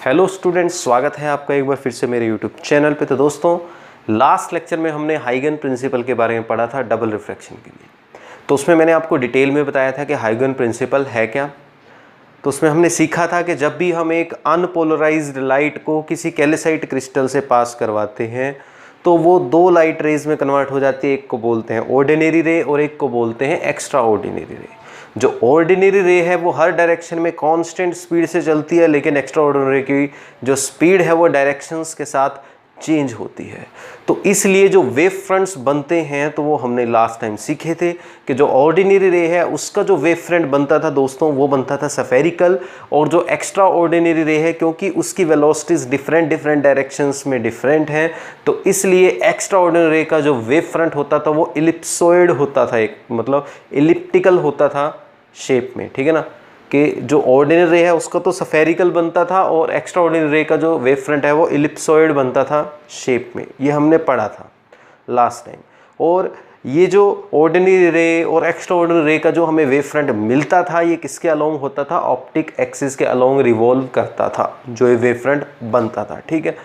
Hello students, स्वागत है आपका एक बार फिर से मेरे यूट्यूब चैनल पे। तो दोस्तों, लास्ट लेक्चर में हमने हाइगन प्रिंसिपल के बारे में पढ़ा था डबल रिफ्रैक्शन के लिए। तो उसमें मैंने आपको डिटेल में बताया था कि हाइगन प्रिंसिपल है क्या। तो उसमें हमने सीखा था कि जब भी हम एक अनपोलराइज्ड लाइट को किसी कैल्साइट क्रिस्टल से पास करवाते हैं तो वो दो लाइट रेज में कन्वर्ट हो जाती है। एक को बोलते हैं ऑर्डिनरी रे और एक को बोलते हैं एक्स्ट्रा ऑर्डिनरी रे। जो ऑर्डिनरी रे है वो हर डायरेक्शन में कांस्टेंट स्पीड से चलती है, लेकिन एक्स्ट्रा ऑर्डिनरी की जो स्पीड है वो डायरेक्शंस के साथ चेंज होती है। तो इसलिए जो वेव फ्रंट्स बनते हैं तो वो हमने लास्ट टाइम सीखे थे कि जो ऑर्डिनरी रे है उसका जो वेव फ्रंट बनता था दोस्तों वो बनता था स्फेरिकल, और जो एक्स्ट्रा ऑर्डिनरी रे है क्योंकि उसकी वेलोसिटीज डिफरेंट डायरेक्शंस में डिफरेंट हैं तो इसलिए एक्स्ट्रा ऑर्डिनरी रे का जो वेव फ्रंट होता था वो इलिप्सोइड होता था, एक मतलब इलिप्टिकल होता था शेप में। ठीक है ना, कि जो ऑर्डिनरी रे है उसका तो स्फेरिकल बनता था और एक्स्ट्रा ऑर्डिनरी रे का जो वेव फ्रंट है वो इलिप्सोइड बनता था शेप में। ये हमने पढ़ा था लास्ट टाइम। और ये जो ऑर्डिनरी रे और एक्स्ट्रा ऑर्डिनरी रे का जो हमें वेव फ्रंट मिलता था ये किसके अलोंग होता था? ऑप्टिक एक्सिस के अलोंग रिवॉल्व करता था जो ये वेव फ्रंट बनता था। ठीक है,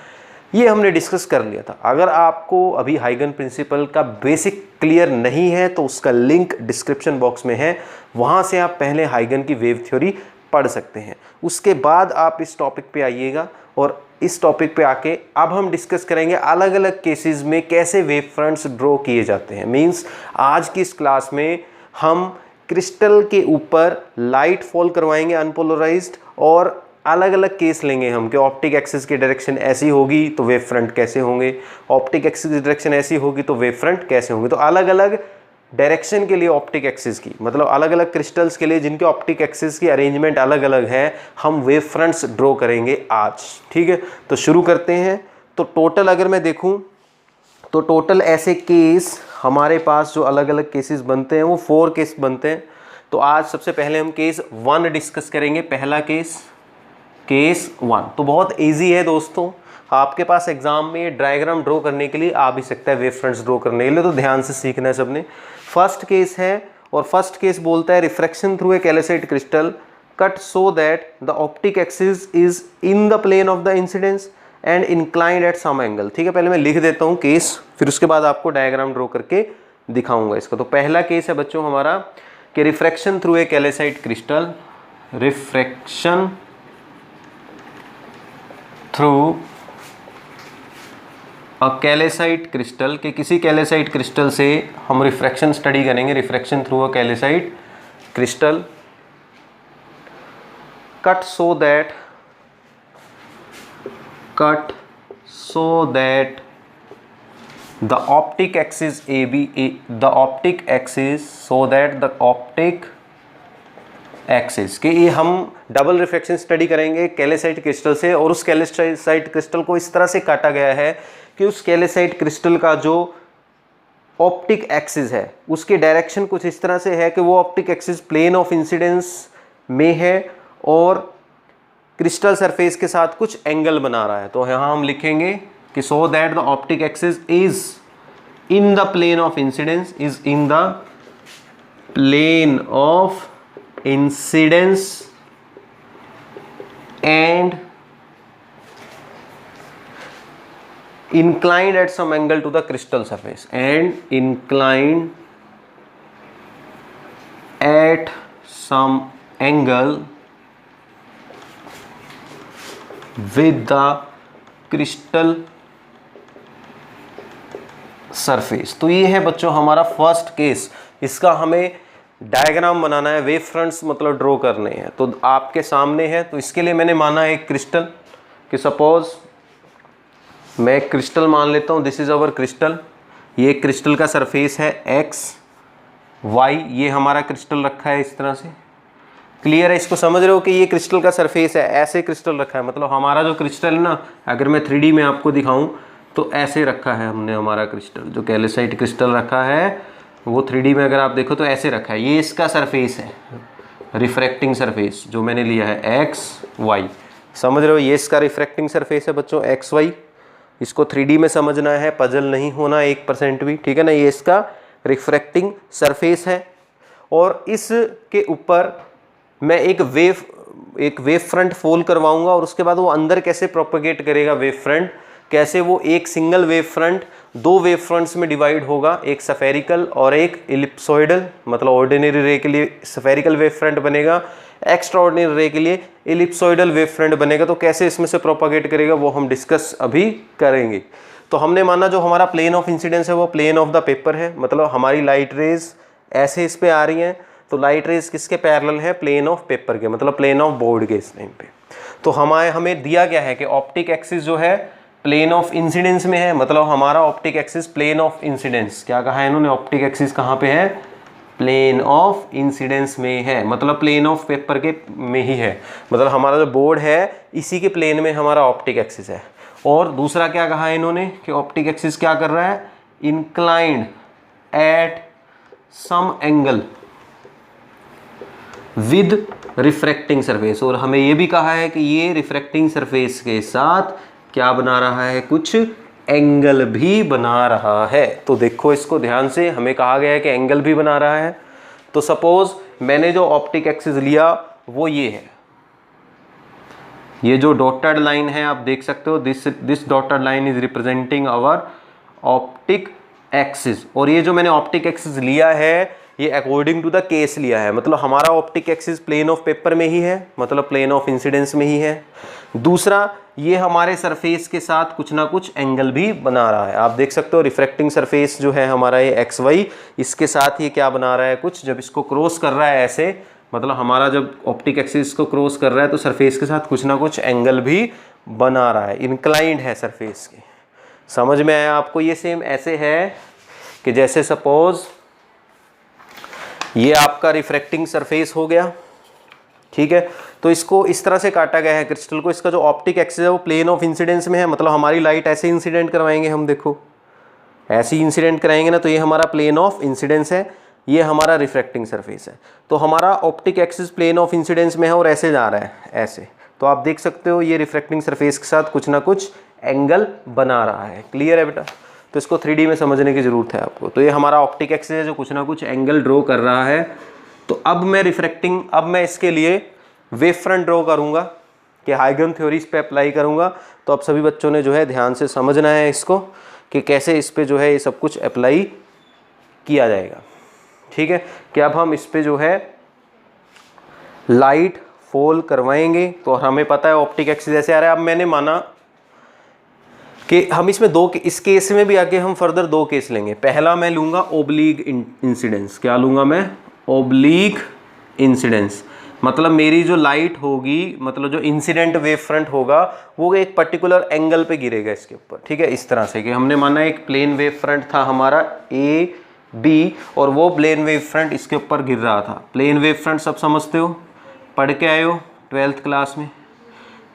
ये हमने डिस्कस कर लिया था। अगर आपको अभी हाइगन प्रिंसिपल का बेसिक क्लियर नहीं है तो उसका लिंक डिस्क्रिप्शन बॉक्स में है, वहाँ से आप पहले हाइगन की वेव थ्योरी पढ़ सकते हैं। उसके बाद आप इस टॉपिक पे आइएगा और इस टॉपिक पे आके अब हम डिस्कस करेंगे अलग अलग केसेस में कैसे वेव फ्रंट्स ड्रॉ किए जाते हैं। मींस आज की इस क्लास में हम क्रिस्टल के ऊपर लाइट फॉल करवाएंगे अनपोलराइज्ड, और अलग अलग केस लेंगे हम कि ऑप्टिक एक्सिस की डायरेक्शन ऐसी होगी तो वेव फ्रंट कैसे होंगे, ऑप्टिक एक्सिस की डायरेक्शन ऐसी होगी तो वेव फ्रंट कैसे होंगे। तो अलग अलग डायरेक्शन के लिए ऑप्टिक एक्सिस की, मतलब अलग अलग क्रिस्टल्स के लिए जिनके ऑप्टिक एक्सिस की अरेंजमेंट अलग अलग है, हम वेव फ्रंट्स ड्रॉ करेंगे आज। ठीक है, तो शुरू करते हैं। तो टोटल अगर मैं देखूं तो टोटल ऐसे केस हमारे पास जो अलग अलग केसेस बनते हैं वो 4 केस बनते हैं। तो आज सबसे पहले हम केस 1 डिस्कस करेंगे। पहला केस 1 तो बहुत इजी है दोस्तों, आपके पास एग्जाम में डायग्राम ड्रॉ करने के लिए आ भी सकता है वेव फ्रंट्स ड्रॉ करने के लिए, तो ध्यान से सीखना है सबने। फर्स्ट केस है और फर्स्ट केस बोलता है refraction through a calcite crystal cut so that the optic axis is in the plane of the incidence and inclined at some angle. ठीक है, पहले मैं लिख देता हूँ केस, फिर उसके बाद आपको डायग्राम ड्रॉ करके दिखाऊंगा इसका। तो पहला केस है बच्चों हमारा कि refraction through a calcite crystal, refraction through a calcite crystal, के किसी कैल्साइट क्रिस्टल से हम रिफ्रैक्शन स्टडी करेंगे। Refraction through a calcite crystal cut so that the optic axis A be the optic axis so that the optic axis के ये हम double refraction study करेंगे calcite crystal से, और उस कैल्साइट क्रिस्टल को इस तरह से काटा गया है कि उस कैल्साइट क्रिस्टल का जो ऑप्टिक एक्सिस है उसकी डायरेक्शन कुछ इस तरह से है कि वो optic axis plane of incidence में है और क्रिस्टल सरफेस के साथ कुछ एंगल बना रहा है। तो यहाँ हम लिखेंगे कि so that the optic axis is in the plane of incidence, is in the plane of incidence and inclined at some angle to the crystal surface, and inclined at some angle with the crystal surface। तो ये है बच्चों हमारा first case. इसका हमें diagram बनाना है, wave fronts मतलब draw करने हैं। तो आपके सामने है, तो इसके लिए मैंने माना है एक क्रिस्टल कि सपोज मैं क्रिस्टल मान लेता हूँ, दिस इज अवर क्रिस्टल। ये क्रिस्टल का सरफेस है एक्स वाई, ये हमारा क्रिस्टल रखा है इस तरह से। क्लियर है? इसको समझ रहे हो कि ये क्रिस्टल का सरफेस है, ऐसे क्रिस्टल रखा है। मतलब हमारा जो क्रिस्टल है ना, अगर मैं 3D में आपको दिखाऊं तो ऐसे रखा है हमने हमारा क्रिस्टल, जो कैल्साइट क्रिस्टल रखा है वो 3D में अगर आप देखो तो ऐसे रखा है। ये इसका सरफेस है, रिफ्रैक्टिंग सरफेस जो मैंने लिया है एक्स वाई। समझ रहे हो? ये इसका रिफ्रैक्टिंग सरफेस है बच्चों एक्स वाई। इसको 3D में समझना है, पजल नहीं होना 1% भी। ठीक है ना, ये इसका रिफ्रैक्टिंग सरफेस है और इसके ऊपर मैं एक वेव एक वेव फ्रंट फॉल करवाऊंगा और उसके बाद वो अंदर कैसे प्रोपेगेट करेगा वेव फ्रंट, कैसे वो एक सिंगल वेव फ्रंट दो वेव फ्रंट्स में डिवाइड होगा, एक स्फेरिकल और एक इलिप्सॉइडल, मतलब ऑर्डिनरी रे के लिए स्फेरिकल वेव फ्रंट बनेगा, एक्स्ट्रा ऑर्डिनरी रे के लिए इलिप्सॉइडल वेव फ्रंट बनेगा। तो कैसे इसमें से प्रोपेगेट करेगा वो हम डिस्कस अभी करेंगे। तो हमने माना जो हमारा प्लेन ऑफ इंसिडेंस है वो प्लेन ऑफ द पेपर है, मतलब हमारी लाइट रेज ऐसे इस पे आ रही हैं, तो लाइट रेज किसके पैरेलल है, प्लेन ऑफ पेपर के, मतलब प्लेन ऑफ बोर्ड के इस टाइम पे। तो हमें दिया गया है कि ऑप्टिक एक्सिस जो है प्लेन ऑफ इंसिडेंस में है, मतलब हमारा optic axis plane of incidence, क्या कहा है इन्होंने, ऑप्टिक एक्सिस कहाँ पे है, प्लेन ऑफ इंसिडेंस में है, मतलब प्लेन ऑफ पेपर के में ही है, मतलब हमारा जो बोर्ड है इसी के प्लेन में हमारा ऑप्टिक एक्सिस है। और दूसरा क्या कहा है इन्होंने कि ऑप्टिक एक्सिस क्या कर रहा है, inclined at some angle with refracting surface, और हमें ये भी कहा है कि ये रिफ्रैक्टिंग सरफेस के साथ क्या बना रहा है, कुछ एंगल भी बना रहा है। तो देखो इसको ध्यान से, हमें कहा गया है कि एंगल भी बना रहा है। तो सपोज मैंने जो ऑप्टिक एक्सिस लिया वो ये है, ये जो डॉटेड लाइन है आप देख सकते हो, this dotted line is representing our optic axis, और ये जो मैंने ऑप्टिक एक्सिस लिया है ये अकॉर्डिंग टू द केस लिया है, मतलब हमारा optic axis plane of paper में ही है, मतलब प्लेन ऑफ इंसिडेंस में ही है। दूसरा ये हमारे सरफेस के साथ कुछ ना कुछ एंगल भी बना रहा है, आप देख सकते हो रिफ्रैक्टिंग सरफेस जो है हमारा ये एक्स वाई, इसके साथ ये क्या बना रहा है कुछ, जब इसको क्रॉस कर रहा है ऐसे, मतलब हमारा जब ऑप्टिक एक्सिस को क्रॉस कर रहा है तो सरफेस के साथ कुछ ना कुछ एंगल भी बना रहा है, इंक्लाइंड है सरफेस के। समझ में आया आपको? ये सेम ऐसे है कि जैसे सपोज ये आपका रिफ्रैक्टिंग सरफेस हो गया, ठीक है, तो इसको इस तरह से काटा गया है क्रिस्टल को, इसका जो ऑप्टिक एक्सिस है वो प्लेन ऑफ इंसिडेंस में है, मतलब हमारी लाइट ऐसे इंसिडेंट करवाएंगे हम, देखो ऐसे इंसिडेंट कराएंगे ना, तो ये हमारा प्लेन ऑफ इंसिडेंस है, ये हमारा रिफ्रैक्टिंग सरफेस है। तो हमारा optic axis plane of incidence में है और ऐसे जा रहा है ऐसे, तो आप देख सकते हो ये रिफ्रैक्टिंग सरफेस के साथ कुछ ना कुछ एंगल बना रहा है। क्लियर है बेटा? तो इसको 3D में समझने की ज़रूरत है आपको। तो ये हमारा ऑप्टिक एक्सिस है जो कुछ ना कुछ एंगल ड्रॉ कर रहा है। तो अब मैं इसके लिए वेव फ्रंट ड्रॉ करूँगा कि हाइगन थ्योरीज पे अप्लाई करूँगा। तो अब सभी बच्चों ने जो है ध्यान से समझना है इसको कि कैसे इस पे जो है ये सब कुछ अप्लाई किया जाएगा। ठीक है, कि अब हम इस पे जो है लाइट फॉल करवाएंगे। तो हमें पता है ऑप्टिक एक्सिस ऐसे आ रहा है। अब मैंने माना कि हम इसमें इस केस में भी आगे हम फर्दर दो केस लेंगे। पहला मैं लूँगा ओब्लीक इंसिडेंस। क्या लूँगा मैं? Oblique incidence. मतलब मेरी जो लाइट होगी, मतलब जो इंसिडेंट वेव फ्रंट होगा वो एक पर्टिकुलर एंगल पे गिरेगा इसके ऊपर। ठीक है, इस तरह से कि हमने माना एक प्लेन वेव फ्रंट था हमारा ए बी और वो प्लेन वेव फ्रंट इसके ऊपर गिर रहा था। प्लेन वेव फ्रंट सब समझते हो, पढ़ के आए हो 12th क्लास में।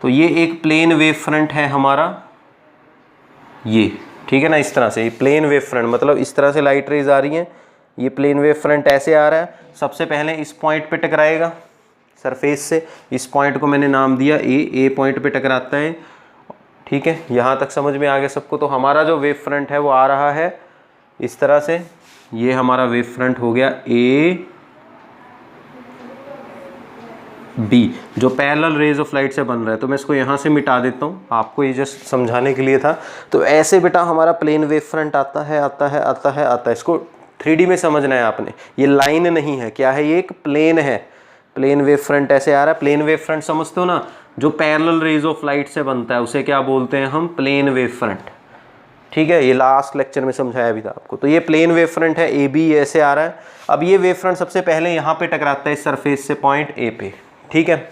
तो ये एक प्लेन वेव फ्रंट है हमारा ये, ठीक है ना, इस तरह से ये प्लेन वेव फ्रंट, मतलब इस तरह से लाइट रेज आ रही हैं। ये प्लेन वेव फ्रंट ऐसे आ रहा है, सबसे पहले इस पॉइंट पे टकराएगा सरफेस से। इस पॉइंट को मैंने नाम दिया ए पॉइंट पे टकराता है। ठीक है, यहाँ तक समझ में आ गया सबको। तो हमारा जो वेव फ्रंट है वो आ रहा है इस तरह से। ये हमारा वेव फ्रंट हो गया ए बी, जो पैरेलल रेज ऑफ लाइट से बन रहा है। तो मैं इसको यहाँ से मिटा देता हूँ, आपको ये जस्ट समझाने के लिए था। तो ऐसे बेटा हमारा प्लेन वेव फ्रंट आता है आता है आता है आता है। इसको 3D में समझना है आपने। ये लाइन नहीं है, क्या है, ये एक प्लेन है। प्लेन वेव फ्रंट ऐसे आ रहा है। प्लेन वेव फ्रंट समझते हो ना, जो पैरेलल रेज ऑफ लाइट से बनता है उसे क्या बोलते हैं हम? Plane wave front. ठीक है, ये लास्ट लेक्चर में समझाया भी था आपको। तो ये प्लेन वेव फ्रंट है ए बी, ऐसे आ रहा है। अब ये वेव फ्रंट सबसे पहले यहाँ पे टकराता है इस सरफेस से पॉइंट ए पे। ठीक है,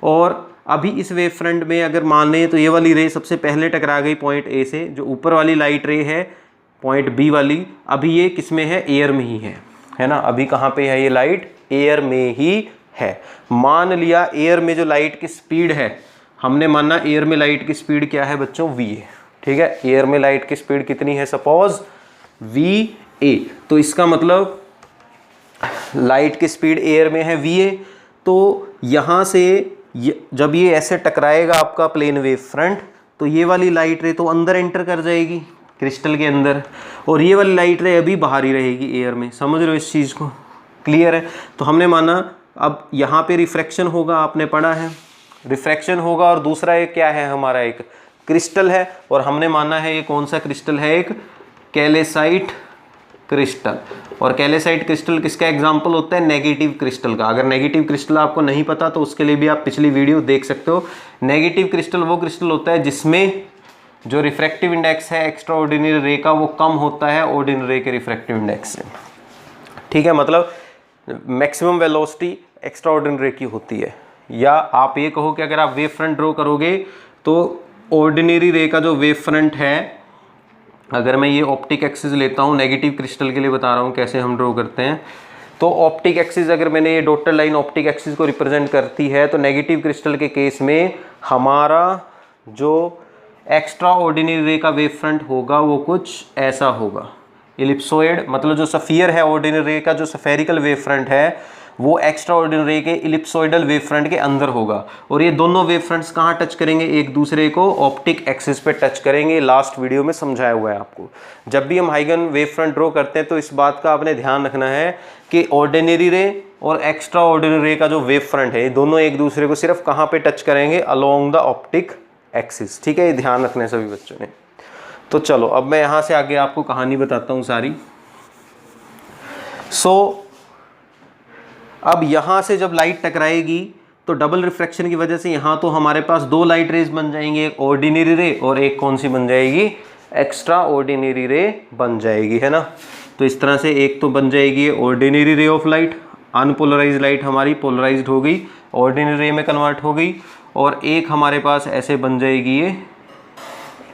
और अभी इस वेव फ्रंट में अगर मान लें तो ये वाली रे सबसे पहले टकरा गई पॉइंट ए से। जो ऊपर वाली लाइट रे है पॉइंट बी वाली, अभी ये किस में है? एयर में ही है ना। अभी कहाँ पे है ये लाइट? एयर में ही है। मान लिया एयर में जो लाइट की स्पीड है, हमने माना एयर में लाइट की स्पीड क्या है बच्चों? वी है। ठीक है, एयर में लाइट की स्पीड कितनी है? Suppose V A. तो इसका मतलब लाइट की स्पीड एयर में है वी ए। तो यहाँ से जब ये ऐसे टकराएगा आपका प्लेन वेव फ्रंट, तो ये वाली लाइट रे तो अंदर एंटर कर जाएगी क्रिस्टल के अंदर, और ये वाली लाइट रे अभी बाहर ही रहेगी एयर में। समझ रहे हो इस चीज़ को? क्लियर है? तो हमने माना अब यहाँ पे रिफ्रैक्शन होगा, आपने पढ़ा है रिफ्रैक्शन होगा, और दूसरा एक क्या है हमारा, एक क्रिस्टल है, और हमने माना है ये कौन सा क्रिस्टल है, एक कैल्साइट क्रिस्टल। और कैल्साइट क्रिस्टल किसका एग्जांपल होता है, नेगेटिव क्रिस्टल का। अगर नेगेटिव क्रिस्टल आपको नहीं पता तो उसके लिए भी आप पिछली वीडियो देख सकते हो। नेगेटिव क्रिस्टल वो क्रिस्टल होता है जिसमें जो रिफ्रैक्टिव इंडेक्स है एक्स्ट्रा ऑर्डिनरी रे का वो कम होता है ऑर्डिनरी रे के रिफ्रैक्टिव इंडेक्स से। ठीक है, मतलब मैक्सिमम वेलोसिटी एक्स्ट्रा ऑर्डिनरी रे की होती है। या आप ये कहो कि अगर आप वेव फ्रंट ड्रॉ करोगे तो ऑर्डिनरी रे का जो वेव फ्रंट है, अगर मैं ये ऑप्टिक एक्सिस लेता हूँ, नेगेटिव क्रिस्टल के लिए बता रहा हूँ कैसे हम ड्रॉ करते हैं, तो ऑप्टिक एक्सिस अगर मैंने ये डॉटेड लाइन ऑप्टिक एक्सिस को रिप्रेजेंट करती है, तो नेगेटिव क्रिस्टल के केस में हमारा जो एक्स्ट्रा ऑर्डिनरी रे का वेव फ्रंट होगा वो कुछ ऐसा होगा, इलिप्सोइड। मतलब जो सफियर है ऑर्डिनरी रे का जो सफेरिकल वेव फ्रंट है वो एक्स्ट्रा ऑर्डिनरी रे के इलिप्सोइडल वेव फ्रंट के अंदर होगा। और ये दोनों वेव फ्रंट्स कहाँ टच करेंगे, एक दूसरे को ऑप्टिक एक्सिस पे टच करेंगे। लास्ट वीडियो में समझाया हुआ है आपको। जब भी हम हाइगन वेव फ्रंट ड्रॉ करते हैं तो इस बात का आपने ध्यान रखना है कि ऑर्डिनरी रे और एक्स्ट्रा ऑर्डिनरी रे का जो वेव फ्रंट है ये दोनों एक दूसरे को सिर्फ कहाँ पे टच करेंगे, अलोंग द ऑप्टिक एक्सिस। ठीक है, ये ध्यान रखना है सभी बच्चों ने। तो चलो अब मैं यहाँ से आगे आपको कहानी बताता हूँ सारी। अब यहाँ से जब लाइट टकराएगी तो डबल रिफ्रैक्शन की वजह से यहाँ तो हमारे पास दो लाइट रेज बन जाएंगे, एक ऑर्डिनरी रे और एक कौन सी बन जाएगी, एक्स्ट्रा ऑर्डिनरी रे बन जाएगी, है ना। तो इस तरह से एक तो बन जाएगी ordinary ray of light, unpolarised light हमारी पोलराइज्ड हो गई, ऑर्डिनरी रे में कन्वर्ट हो गई, और एक हमारे पास ऐसे बन जाएगी ये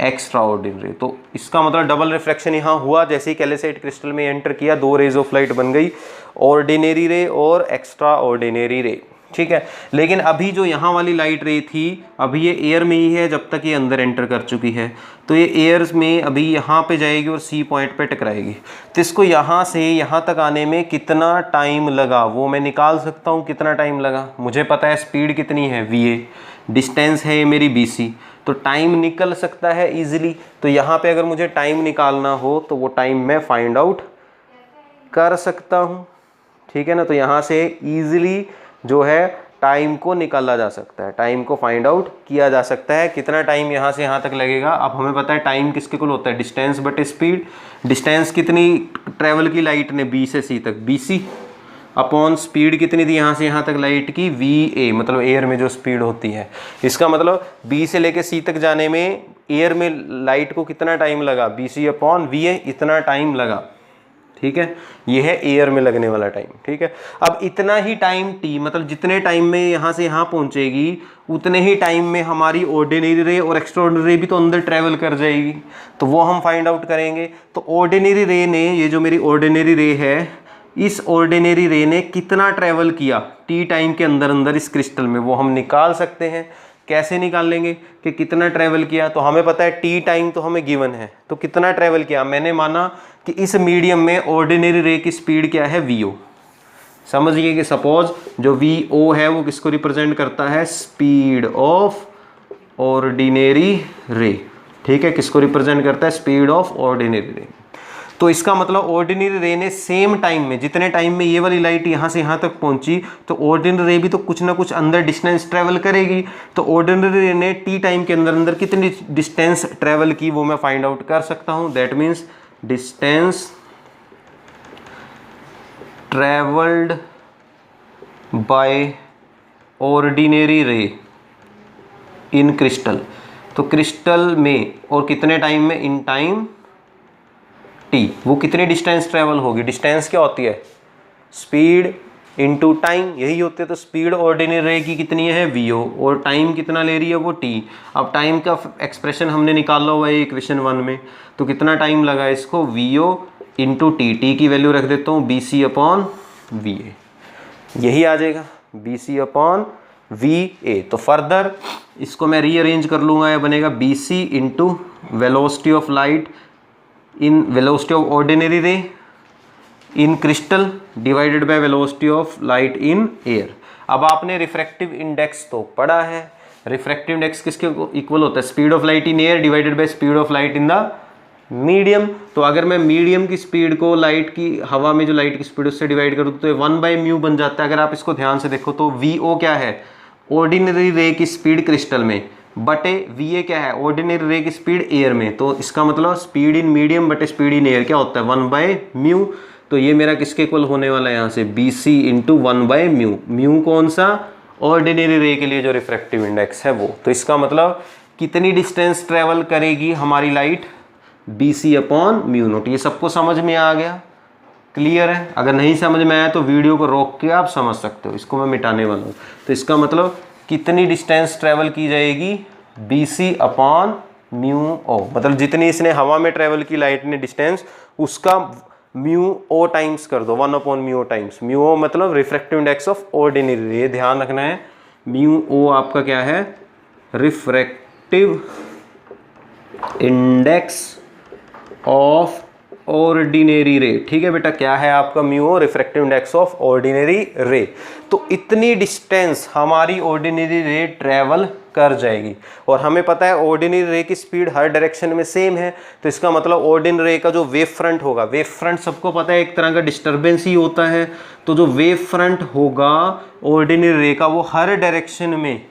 एक्स्ट्रा ऑर्डिनरी। तो इसका मतलब डबल रिफ्रैक्शन यहाँ हुआ, जैसे ही कैल्साइट क्रिस्टल में एंटर किया दो रेज ऑफ लाइट बन गई, ऑर्डिनरी रे और एक्स्ट्रा ऑर्डिनरी रे। ठीक है, लेकिन अभी जो यहाँ वाली लाइट रे थी अभी ये एयर में ही है जब तक ये अंदर एंटर कर चुकी है, तो ये एयर में अभी यहाँ पे जाएगी और सी पॉइंट पे टकराएगी। तो इसको यहाँ से यहाँ तक आने में कितना टाइम लगा वो मैं निकाल सकता हूँ। कितना टाइम लगा मुझे पता है, स्पीड कितनी है va, डिस्टेंस है ये मेरी bc, तो टाइम निकल सकता है इजीली। तो यहाँ पे अगर मुझे टाइम निकालना हो तो वो टाइम मैं फाइंड आउट कर सकता हूँ। ठीक है ना, तो यहाँ से इजीली जो है टाइम को निकाला जा सकता है, टाइम को फाइंड आउट किया जा सकता है। कितना टाइम यहाँ से यहाँ तक लगेगा, अब हमें पता है टाइम किसके कुल होता है, डिस्टेंस बटे स्पीड। डिस्टेंस कितनी ट्रेवल की लाइट ने b से c तक, bc, अपॉन स्पीड कितनी थी यहाँ से यहाँ तक लाइट की, va, मतलब एयर में जो स्पीड होती है। इसका मतलब b से लेके c तक जाने में एयर में लाइट को कितना टाइम लगा, bc अपॉन va, इतना टाइम लगा। ठीक है, ये है एयर में लगने वाला टाइम। ठीक है, अब इतना ही टाइम t, मतलब जितने टाइम में यहाँ से यहाँ पहुँचेगी उतने ही टाइम में हमारी ऑर्डिनरी रे और एक्स्ट्रा ऑर्डिनरी रे भी तो अंदर ट्रैवल कर जाएगी, तो वो हम फाइंड आउट करेंगे। तो ऑर्डिनरी रे ने, ये जो मेरी ऑर्डिनरी रे है, इस ऑर्डिनरी रे ने कितना ट्रैवल किया t टाइम के अंदर अंदर इस क्रिस्टल में, वो हम निकाल सकते हैं। कैसे निकाल लेंगे कि कितना ट्रैवल किया, तो हमें पता है t टाइम तो हमें गिवन है, तो कितना ट्रैवल किया। मैंने माना कि इस मीडियम में ऑर्डिनरी रे की स्पीड क्या है, vo। समझिए कि सपोज जो vo है वो किसको रिप्रेजेंट करता है, स्पीड ऑफ ऑर्डिनरी रे। ठीक है, किसको रिप्रेजेंट करता है, स्पीड ऑफ ऑर्डिनरी रे। तो इसका मतलब ऑर्डिनरी रे ने सेम टाइम में, जितने टाइम में ये वाली लाइट यहाँ से यहाँ तक पहुँची, तो ऑर्डिनरी रे भी तो कुछ ना कुछ अंदर डिस्टेंस ट्रैवल करेगी। तो ऑर्डिनरी रे ने टी टाइम के अंदर अंदर कितनी डिस्टेंस ट्रैवल की वो मैं फाइंड आउट कर सकता हूँ। That means distance travelled by ordinary ray in crystal, तो क्रिस्टल में और कितने टाइम में, इन टाइम t, वो कितनी डिस्टेंस ट्रेवल होगी। डिस्टेंस क्या होती है, स्पीड इनटू टाइम, यही होते हैं। तो स्पीड ऑर्डिनरी रे की कितनी है, vo, और टाइम कितना ले रही है वो t। अब टाइम का एक्सप्रेशन हमने निकाला हुआ है इक्वेशन 1 में, तो कितना टाइम लगा इसको, vo इंटू t की वैल्यू रख देता हूँ bc अपॉन va, यही आ जाएगा bc अपॉन va। तो फर्दर इसको मैं रीअरेंज कर लूँगा, यह बनेगा bc into velocity of light in velocity of ordinary ray in crystal divided by velocity of light in air. अब आपने रिफ्रैक्टिव इंडेक्स तो पढ़ा है, रिफ्रैक्टिव इंडेक्स किसके इक्वल होता है, speed of light in air divided by speed of light in the medium. तो अगर मैं मीडियम की स्पीड को लाइट की, हवा में जो लाइट की स्पीड उससे डिवाइड करूँ तो 1/μ बन जाता है। अगर आप इसको ध्यान से देखो तो VO क्या है, ऑर्डिनरी रे की स्पीड क्रिस्टल में, बटे VA क्या है, ऑर्डिनरी रे की स्पीड एयर में। तो इसका मतलब स्पीड इन मीडियम बटे स्पीड इन एयर क्या होता है, 1/μ। तो ये मेरा किसके इक्वल होने वाला है यहाँ से, BC इंटू 1/μ। म्यू कौन सा, ऑर्डिनरी रे के लिए जो रिफ्रैक्टिव इंडेक्स है वो। तो इसका मतलब कितनी डिस्टेंस ट्रेवल करेगी हमारी लाइट, BC/μ0। ये सबको समझ में आ गया, क्लियर है। अगर नहीं समझ में आया तो वीडियो को रोक के आप समझ सकते हो, इसको मैं मिटाने वाला हूँ। तो इसका मतलब कितनी डिस्टेंस ट्रेवल की जाएगी, BC/μO। मतलब जितनी इसने हवा में ट्रेवल की लाइट ने डिस्टेंस, उसका μO टाइम्स कर दो, 1/μO टाइम्स। μO मतलब रिफ्रैक्टिव इंडेक्स ऑफ ऑर्डिनरी रे, ध्यान रखना है। μO आपका क्या है, रिफ्रैक्टिव इंडेक्स ऑफ ऑर्डिनरी रे। ठीक है बेटा, क्या है आपका mu, refractive index of ordinary रे। तो इतनी डिस्टेंस हमारी ऑर्डिनरी रे ट्रेवल कर जाएगी, और हमें पता है ऑर्डिनरी रे की स्पीड हर डायरेक्शन में सेम है। तो इसका मतलब ऑर्डिनरी रे का जो वेव फ्रंट होगा, वेव फ्रंट सबको पता है एक तरह का डिस्टर्बेंस ही होता है। तो जो वेव फ्रंट होगा ऑर्डिनरी रे का, वो हर डायरेक्शन में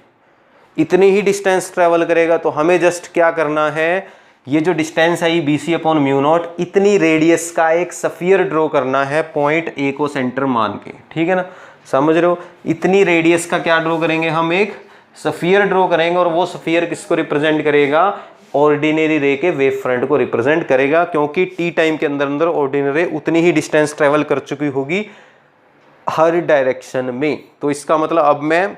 इतनी ही डिस्टेंस ट्रेवल करेगा। तो हमें जस्ट क्या करना है, ये जो डिस्टेंस आई BC/μ0, इतनी रेडियस का एक सफियर ड्रॉ करना है, पॉइंट A को सेंटर मान के। ठीक है ना, समझ रहे हो। इतनी रेडियस का क्या ड्रॉ करेंगे हम, एक सफियर ड्रॉ करेंगे, और वो सफियर किसको रिप्रेजेंट करेगा, ऑर्डिनरी रे के वेव फ्रंट को रिप्रेजेंट करेगा। क्योंकि टी टाइम के अंदर अंदर ऑर्डिनरी रे उतनी ही डिस्टेंस ट्रेवल कर चुकी होगी हर डायरेक्शन में। तो इसका मतलब अब मैं